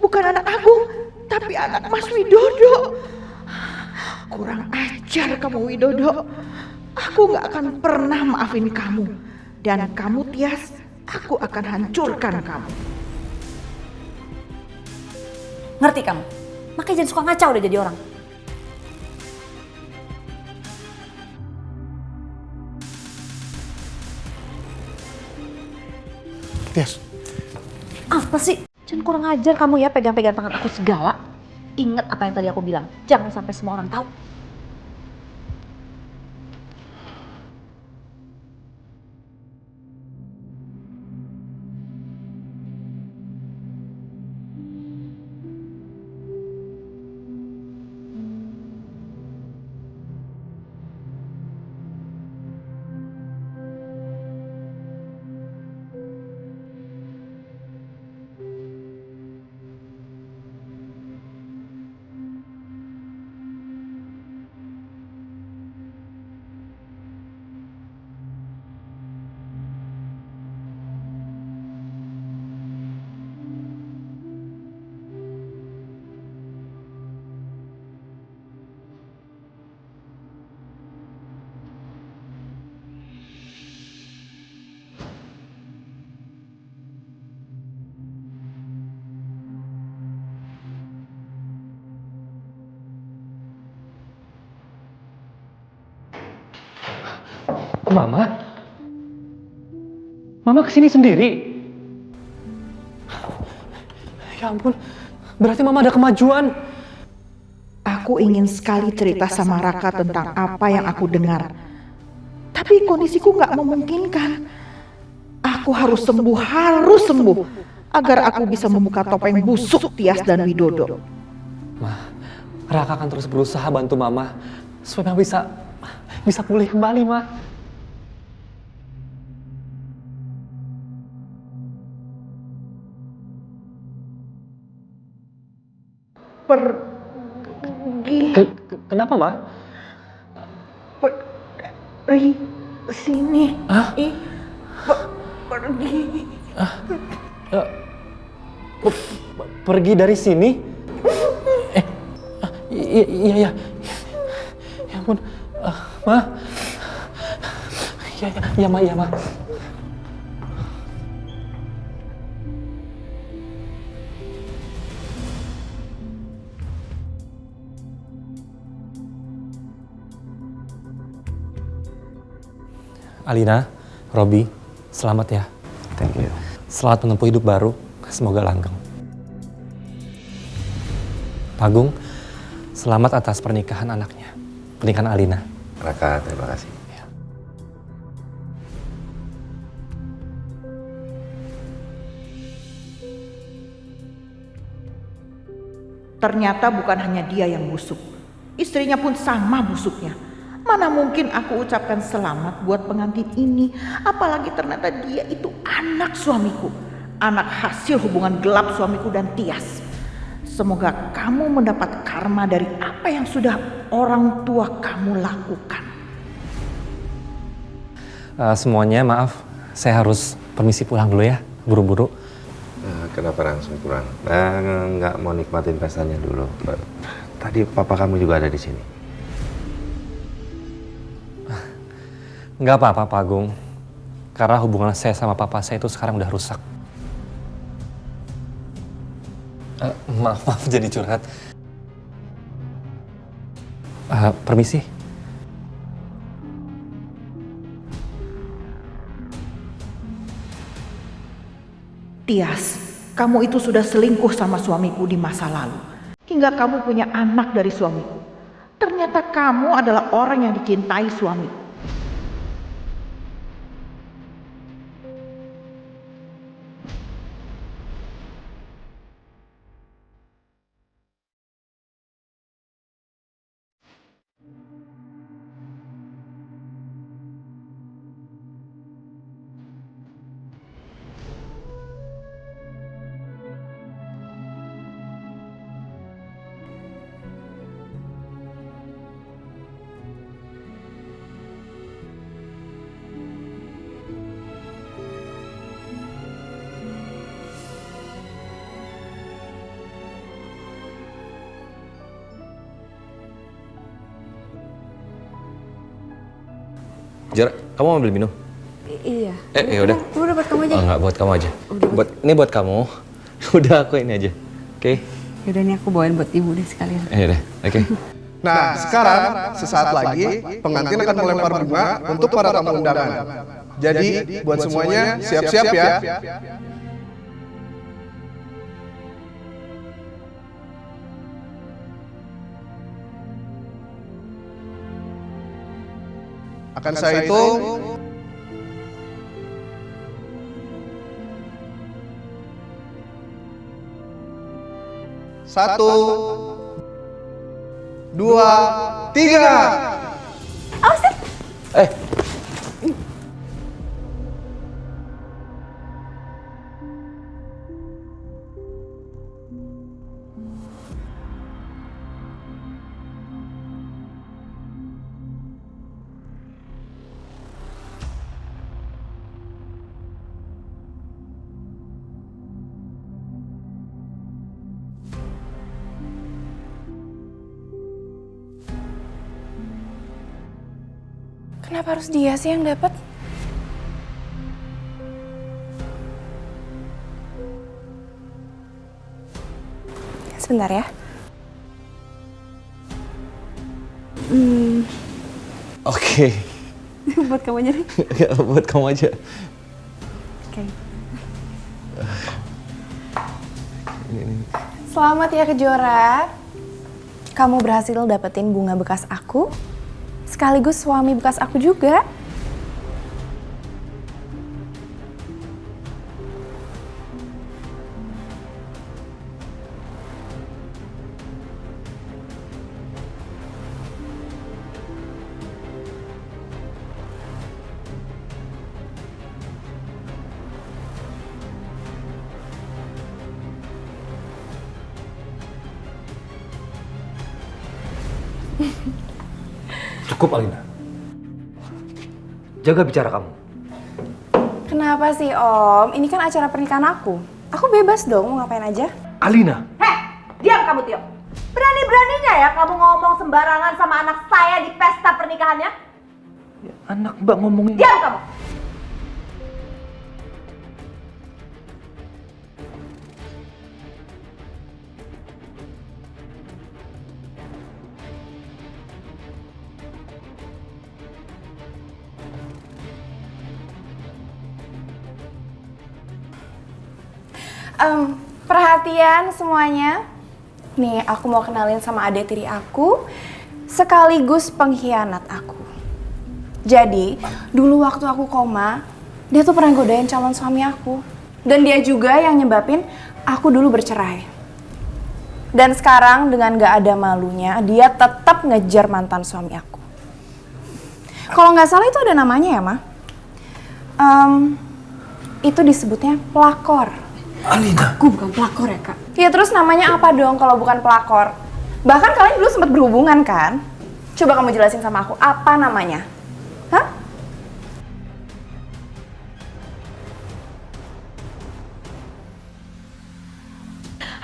bukan anak Agung, tapi anak Mas Widodo. Kurang ajar kamu, Widodo. Aku gak akan pernah maafin kamu. Dan kamu, Tias, aku akan hancurkan kamu. Ngerti kamu? Makanya jangan suka ngacau udah jadi orang. Tias. Apa sih? Jangan kurang ajar kamu ya pegang-pegang tangan aku segala. Ingat apa yang tadi aku bilang. Jangan sampai semua orang tahu. Mama? Mama kesini sendiri? Ya ampun, berarti Mama ada kemajuan. Aku ingin sekali cerita sama Raka tentang apa yang aku dengar. Tapi kondisiku gak memungkinkan. Aku harus sembuh, agar aku bisa membuka topeng busuk Tias dan Widodo. Ma, Raka akan terus berusaha bantu Mama supaya Mama bisa pulih kembali, Ma. Pergi. Kenapa, Ma? Pergi sini. Hah? Pergi. Pergi dari sini? Iya. Ya ampun, Ma. Iya, Ma. Alina, Robi, selamat ya. Thank you. Selamat menempuh hidup baru, semoga langgeng. Agung, selamat atas pernikahan anaknya, pernikahan Alina. Raka, terima kasih. Ternyata bukan hanya dia yang busuk. Istrinya pun sama busuknya. Mana mungkin aku ucapkan selamat buat pengantin ini. Apalagi ternyata dia itu anak suamiku. Anak hasil hubungan gelap suamiku dan Tias. Semoga kamu mendapat karma dari apa yang sudah orang tua kamu lakukan. Semuanya maaf, saya harus permisi pulang dulu ya, buru-buru. Kenapa langsung pulang? Nggak mau nikmatin pestanya dulu. Tadi papa kamu juga ada di sini. Nggak apa-apa, Pak Agung. Karena hubungan saya sama papa saya itu sekarang udah rusak. Maaf jadi curhat. Permisi. Tias, kamu itu sudah selingkuh sama suamiku di masa lalu. Hingga kamu punya anak dari suamiku. Ternyata kamu adalah orang yang dicintai suamiku. Jara, kamu mau ambil minum? Iya. Ya udah. Udah buat kamu aja. Oh, enggak, buat kamu aja. Ini buat kamu. Udah, aku ini aja. Oke? Yaudah nih aku bawain buat ibu deh sekalian. Udah, oke. Nah, sekarang sesaat lagi pengantin akan melempar bunga untuk para tamu undangan. Jadi, buat semuanya siap-siap ya. Akan saya hitung. Satu, dua, tiga. Kenapa harus dia sih yang dapat? Sebentar ya. Oke. Buat kamu aja deh. Buat kamu aja. Oke. Selamat ya Kejora. Kamu berhasil dapetin bunga bekas aku, sekaligus suami bekas aku juga. Cukup, Alina. Jaga bicara kamu. Kenapa sih Om? Ini kan acara pernikahan aku. Aku bebas dong mau ngapain aja. Alina! Heh, diam kamu Tio. Berani-beraninya ya kamu ngomong sembarangan sama anak saya di pesta pernikahannya? Anak Mbak ngomongin... Diam kamu! Perhatian semuanya. Nih, aku mau kenalin sama adik tiri aku, sekaligus pengkhianat aku. Jadi, dulu waktu aku koma, dia tuh pernah godain calon suami aku. Dan dia juga yang nyebabin aku dulu bercerai. Dan sekarang dengan gak ada malunya, dia tetap ngejar mantan suami aku. Kalau nggak salah itu ada namanya ya, Ma? Itu disebutnya pelakor. Alina. Aku bukan pelakor ya, Kak. Ya terus namanya apa dong kalau bukan pelakor? Bahkan kalian dulu sempat berhubungan kan? Coba kamu jelasin sama aku, apa namanya? Hah?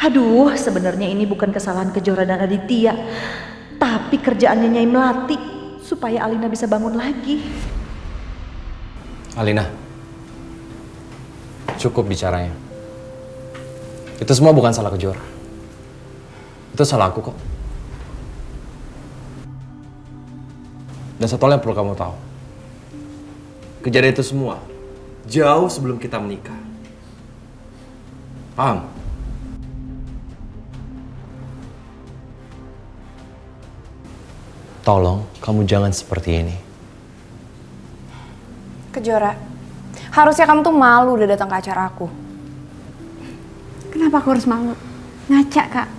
Aduh, sebenarnya ini bukan kesalahan Kejora dan Aditya, tapi kerjaannya Nyai Melati supaya Alina bisa bangun lagi. Alina, cukup bicaranya. Itu semua bukan salah Kejora. Itu salah aku kok. Dan satu hal yang perlu kamu tahu. Kejadian itu semua jauh sebelum kita menikah. Paham? Tolong, kamu jangan seperti ini. Kejora, harusnya kamu tuh malu udah datang ke acara aku. Kenapa aku harus malu? Ngaca, Kak.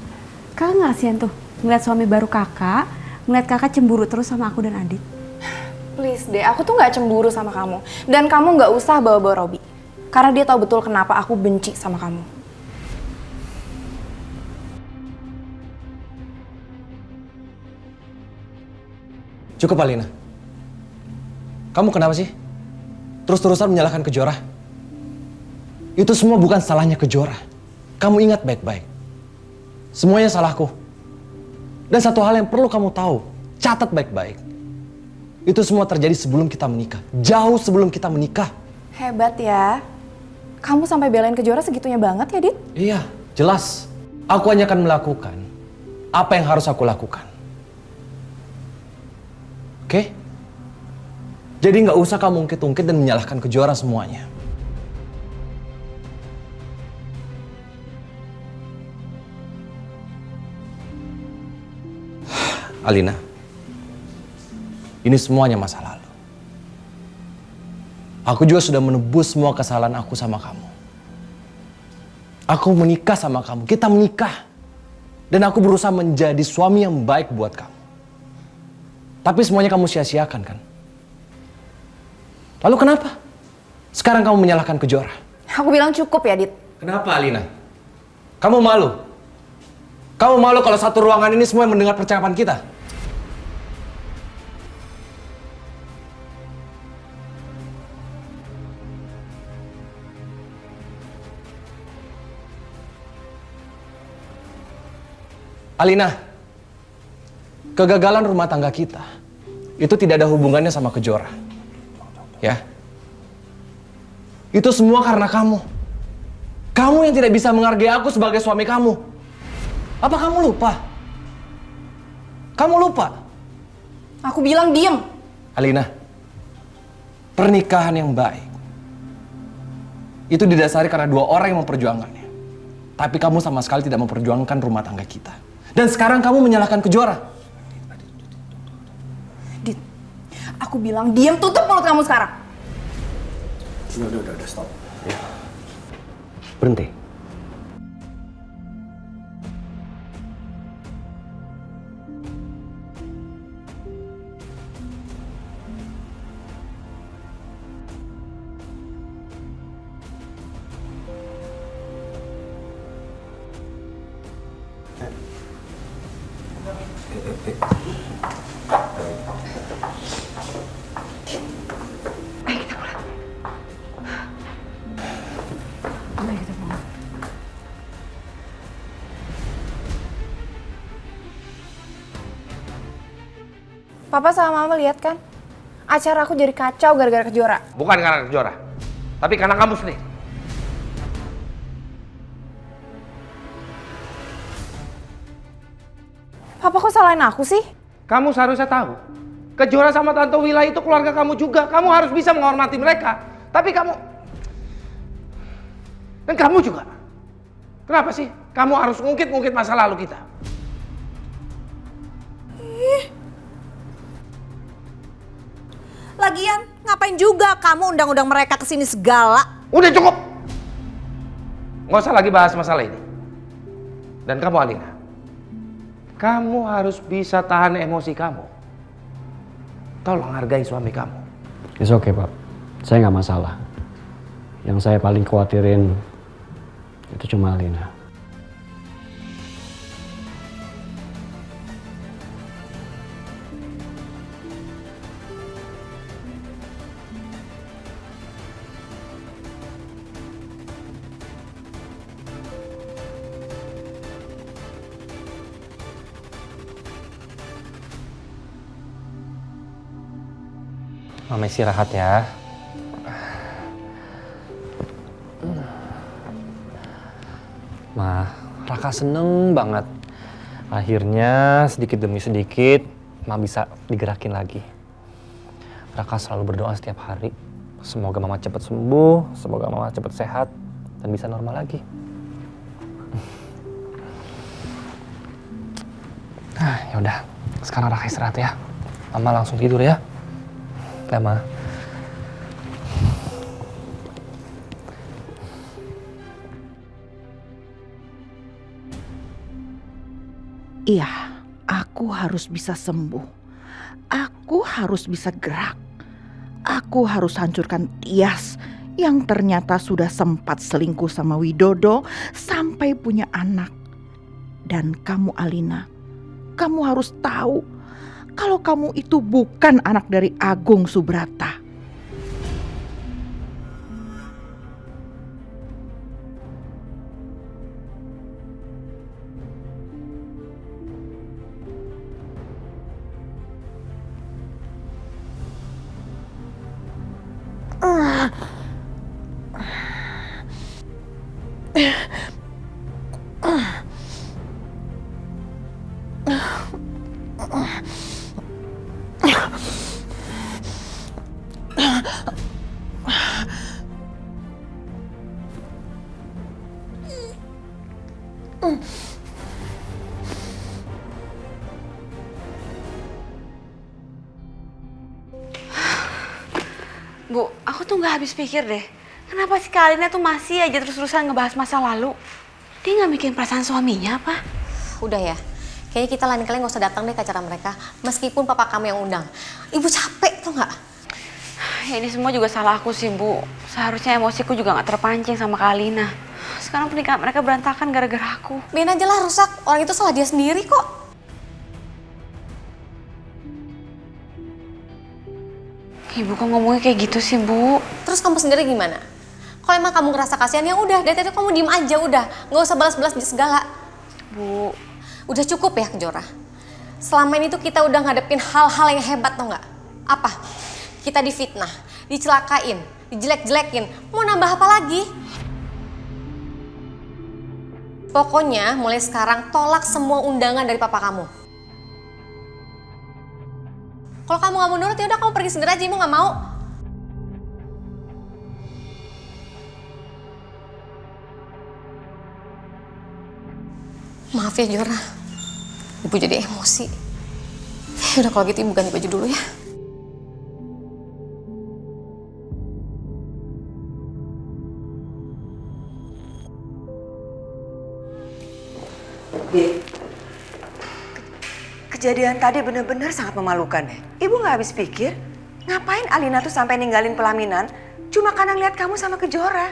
Kakak nggak kasihan tuh ngeliat suami baru kakak, ngeliat kakak cemburu terus sama aku dan Adit. Please deh, aku tuh nggak cemburu sama kamu. Dan kamu nggak usah bawa-bawa Robi. Karena dia tahu betul kenapa aku benci sama kamu. Cukup, Alina. Kamu kenapa sih? Terus-terusan menyalahkan Kejora? Itu semua bukan salahnya Kejora. Kamu ingat baik-baik. Semuanya salahku. Dan satu hal yang perlu kamu tahu, catat baik-baik. Itu semua terjadi sebelum kita menikah. Jauh sebelum kita menikah. Hebat ya. Kamu sampai belain Kejora segitunya banget ya, Dit? Iya, jelas. Aku hanya akan melakukan apa yang harus aku lakukan. Oke? Jadi nggak usah kamu ungkit-ungkit dan menyalahkan Kejora semuanya. Alina, ini semuanya masa lalu. Aku juga sudah menebus semua kesalahan aku sama kamu. Aku menikah sama kamu, kita menikah. Dan aku berusaha menjadi suami yang baik buat kamu. Tapi semuanya kamu sia-siakan kan? Lalu kenapa? Sekarang kamu menyalahkan Kejora. Aku bilang cukup ya, Dit. Kenapa, Alina? Kamu malu? Kamu malu kalau satu ruangan ini semua yang mendengar percakapan kita? Alina, kegagalan rumah tangga kita itu tidak ada hubungannya sama Kejora. Ya. Itu semua karena kamu. Kamu yang tidak bisa menghargai aku sebagai suami kamu. Apa kamu lupa? Kamu lupa? Aku bilang diem. Alina, pernikahan yang baik itu didasari karena dua orang yang memperjuangkannya. Tapi kamu sama sekali tidak memperjuangkan rumah tangga kita. Dan sekarang kamu menyalahkan Kejora. Dit, aku bilang diem, tutup mulut kamu sekarang. Udah, stop. Ya. Berhenti. Papa sama Mama lihat kan? Acara aku jadi kacau gara-gara Kejora. Bukan karena Kejora, tapi karena kamu sendiri. Papa kok salahin aku sih? Kamu seharusnya tahu. Kejora sama Tante Wila itu keluarga kamu juga. Kamu harus bisa menghormati mereka. Tapi kamu... Dan kamu juga. Kenapa sih? Kamu harus ngungkit-ngungkit masa lalu kita. Lagian, ngapain juga kamu undang-undang mereka kesini segala? Udah cukup! Nggak usah lagi bahas masalah ini. Dan kamu, Alina, kamu harus bisa tahan emosi kamu. Tolong hargai suami kamu. It's okay, Pak. Saya nggak masalah. Yang saya paling khawatirin itu cuma Alina. Mama istirahat ya. Ma, Raka seneng banget. Akhirnya sedikit demi sedikit Ma bisa digerakin lagi. Raka selalu berdoa setiap hari. Semoga Mama cepat sembuh, semoga Mama cepat sehat dan bisa normal lagi. Nah, yaudah. Sekarang Raka istirahat ya. Mama langsung tidur ya. Ya, Ma. Iya, aku harus bisa sembuh. Aku harus bisa gerak. Aku harus hancurkan Tias yang ternyata sudah sempat selingkuh sama Widodo sampai punya anak. Dan kamu Alina, kamu harus tahu kalau kamu itu bukan anak dari Agung Subrata. Bu, aku tuh nggak habis pikir deh. Kenapa si Kak Alina tuh masih aja terus-terusan ngebahas masa lalu? Dia nggak mikirin perasaan suaminya apa? Udah ya, kayaknya kita lain kali nggak usah datang deh ke acara mereka. Meskipun papa kamu yang undang. Ibu capek tuh nggak? Ya ini semua juga salah aku sih, Bu. Seharusnya emosiku juga nggak terpancing sama Kak Alina. Sekarang pernikahan mereka berantakan gara-gara aku. Biarin aja lah rusak, orang itu salah dia sendiri kok. Ibu kok ngomongnya kayak gitu sih, Bu? Terus kamu sendiri gimana? Kalau emang kamu ngerasa kasihan ya udah, dari tadi kamu diem aja udah. Nggak usah balas-balas segala. Bu, udah cukup ya Kejora. Selama ini tuh kita udah ngadepin hal-hal yang hebat tau nggak? Apa? Kita difitnah, dicelakain, dijelek-jelekin. Mau nambah apa lagi? Pokoknya mulai sekarang tolak semua undangan dari papa kamu. Kalau kamu nggak mau nurut ya udah kamu pergi sendiri aja, Ibu nggak mau. Maaf ya Jora, Ibu jadi emosi. Udah kalau gitu Ibu ganti baju dulu ya. Kejadian tadi benar-benar sangat memalukan deh. Ibu nggak habis pikir, ngapain Alina tuh sampai ninggalin pelaminan cuma karena ngeliat kamu sama Kejora.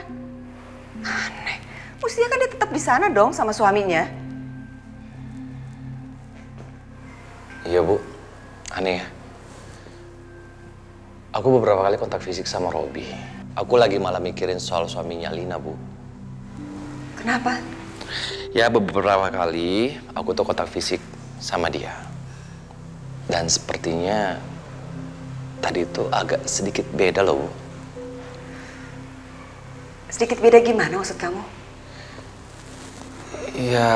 Aneh, mestinya kan dia tetap di sana dong sama suaminya. Iya Bu, aneh ya. Aku beberapa kali kontak fisik sama Robi. Aku lagi malah mikirin soal suaminya Lina, Bu. Kenapa? Ya beberapa kali aku tuh kontak fisik sama dia. Dan sepertinya tadi itu agak sedikit beda loh, Bu. Sedikit beda gimana maksud kamu? Ya,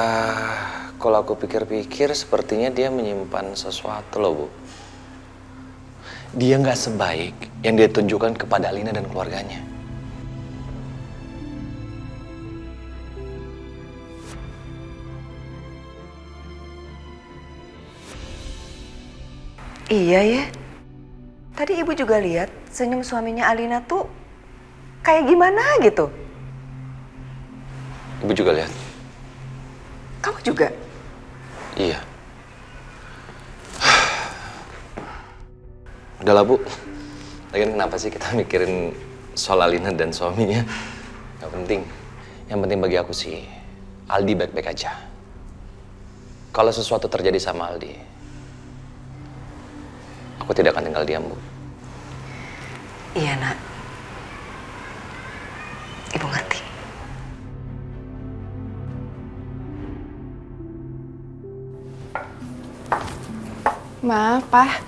kalau aku pikir-pikir sepertinya dia menyimpan sesuatu loh, Bu. Dia nggak sebaik yang dia tunjukkan kepada Alina dan keluarganya. Iya ya. Tadi Ibu juga lihat senyum suaminya Alina tuh kayak gimana gitu. Ibu juga lihat? Kamu juga? Iya. Udahlah Bu. Lagian kenapa sih kita mikirin soal Alina dan suaminya? Gak penting. Yang penting bagi aku sih, Aldi baik-baik aja. Kalau sesuatu terjadi sama Aldi, aku tidak akan tinggal diam, Bu. Iya, Nak. Ibu ngerti. Ma, Pa,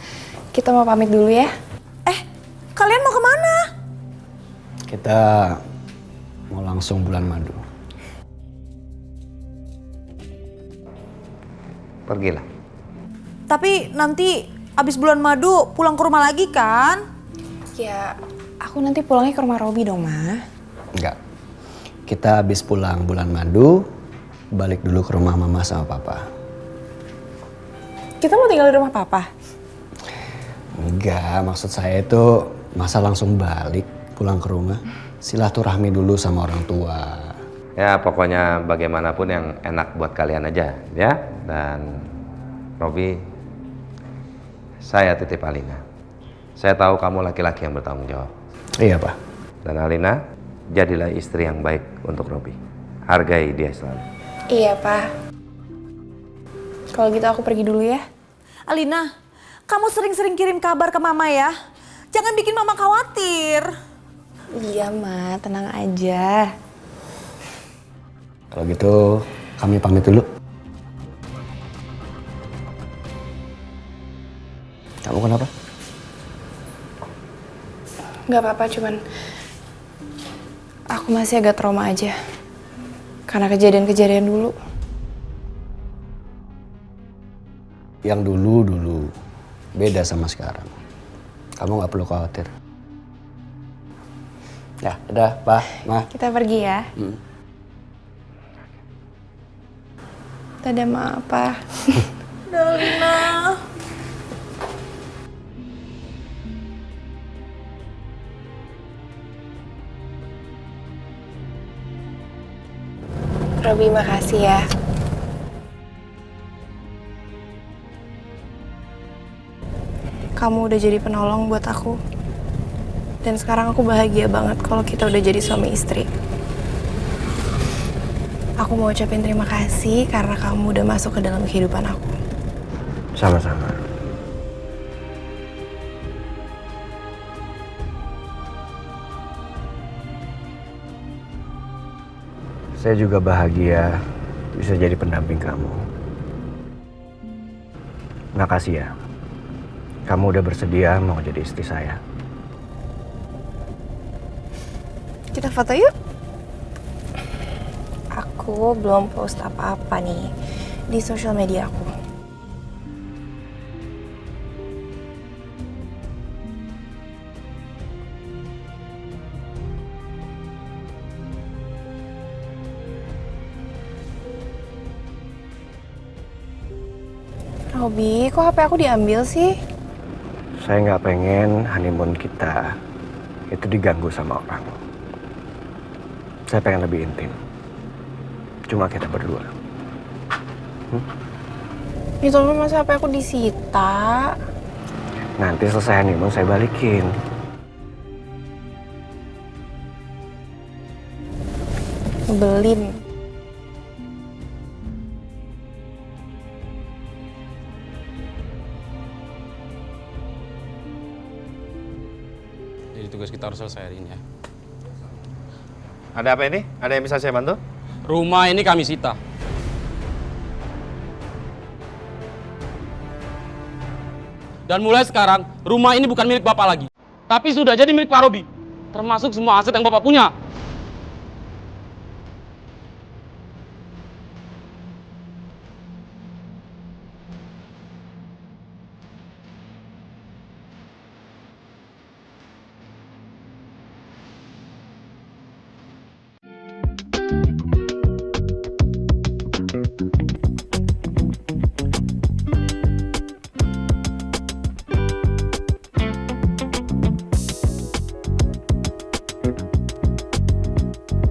kita mau pamit dulu ya. Kalian mau kemana? Kita mau langsung bulan madu. Pergilah. Tapi nanti abis bulan madu pulang ke rumah lagi kan? Ya, aku nanti pulangnya ke rumah Robi dong, Ma. Enggak. Kita habis pulang bulan madu, balik dulu ke rumah mama sama papa. Kita mau tinggal di rumah papa? Enggak, maksud saya itu masa langsung balik pulang ke rumah. Silaturahmi dulu sama orang tua. Ya pokoknya bagaimanapun yang enak buat kalian aja ya. Dan Robi, saya titip Alina. Saya tahu kamu laki-laki yang bertanggung jawab. Iya Pak. Dan Alina, jadilah istri yang baik untuk Robi. Hargai dia selalu. Iya Pak. Kalau gitu aku pergi dulu ya. Alina, kamu sering-sering kirim kabar ke mama ya. Jangan bikin mama khawatir. Iya Ma, tenang aja. Kalau gitu kami pamit dulu. Kamu kenapa? Gak apa-apa, cuman aku masih agak trauma aja. Karena kejadian-kejadian dulu. Yang dulu beda sama sekarang. Kamu gak perlu khawatir. Ya, udah, Pak, Ma. Kita pergi ya. Dadah Ma, apa? Alina. Robi, makasih ya. Kamu udah jadi penolong buat aku. Dan sekarang aku bahagia banget kalau kita udah jadi suami istri. Aku mau ucapin terima kasih karena kamu udah masuk ke dalam kehidupan aku. Sama-sama. Saya juga bahagia bisa jadi pendamping kamu. Makasih ya. Kamu udah bersedia mau jadi istri saya. Kita foto yuk. Aku belum post apa-apa nih di sosial media aku. Robi, kok HP aku diambil sih? Saya nggak pengen honeymoon kita itu diganggu sama orang. Saya pengen lebih intim. Cuma kita berdua. Itu masa HP aku disita? Nanti selesai honeymoon saya balikin. Ngebelin. Jadi tugas kita harus selesai hari ini ya. Ada apa ini? Ada yang bisa saya bantu? Rumah ini kami sita. Dan mulai sekarang, rumah ini bukan milik Bapak lagi. Tapi sudah jadi milik Pak Robi. Termasuk semua aset yang Bapak punya.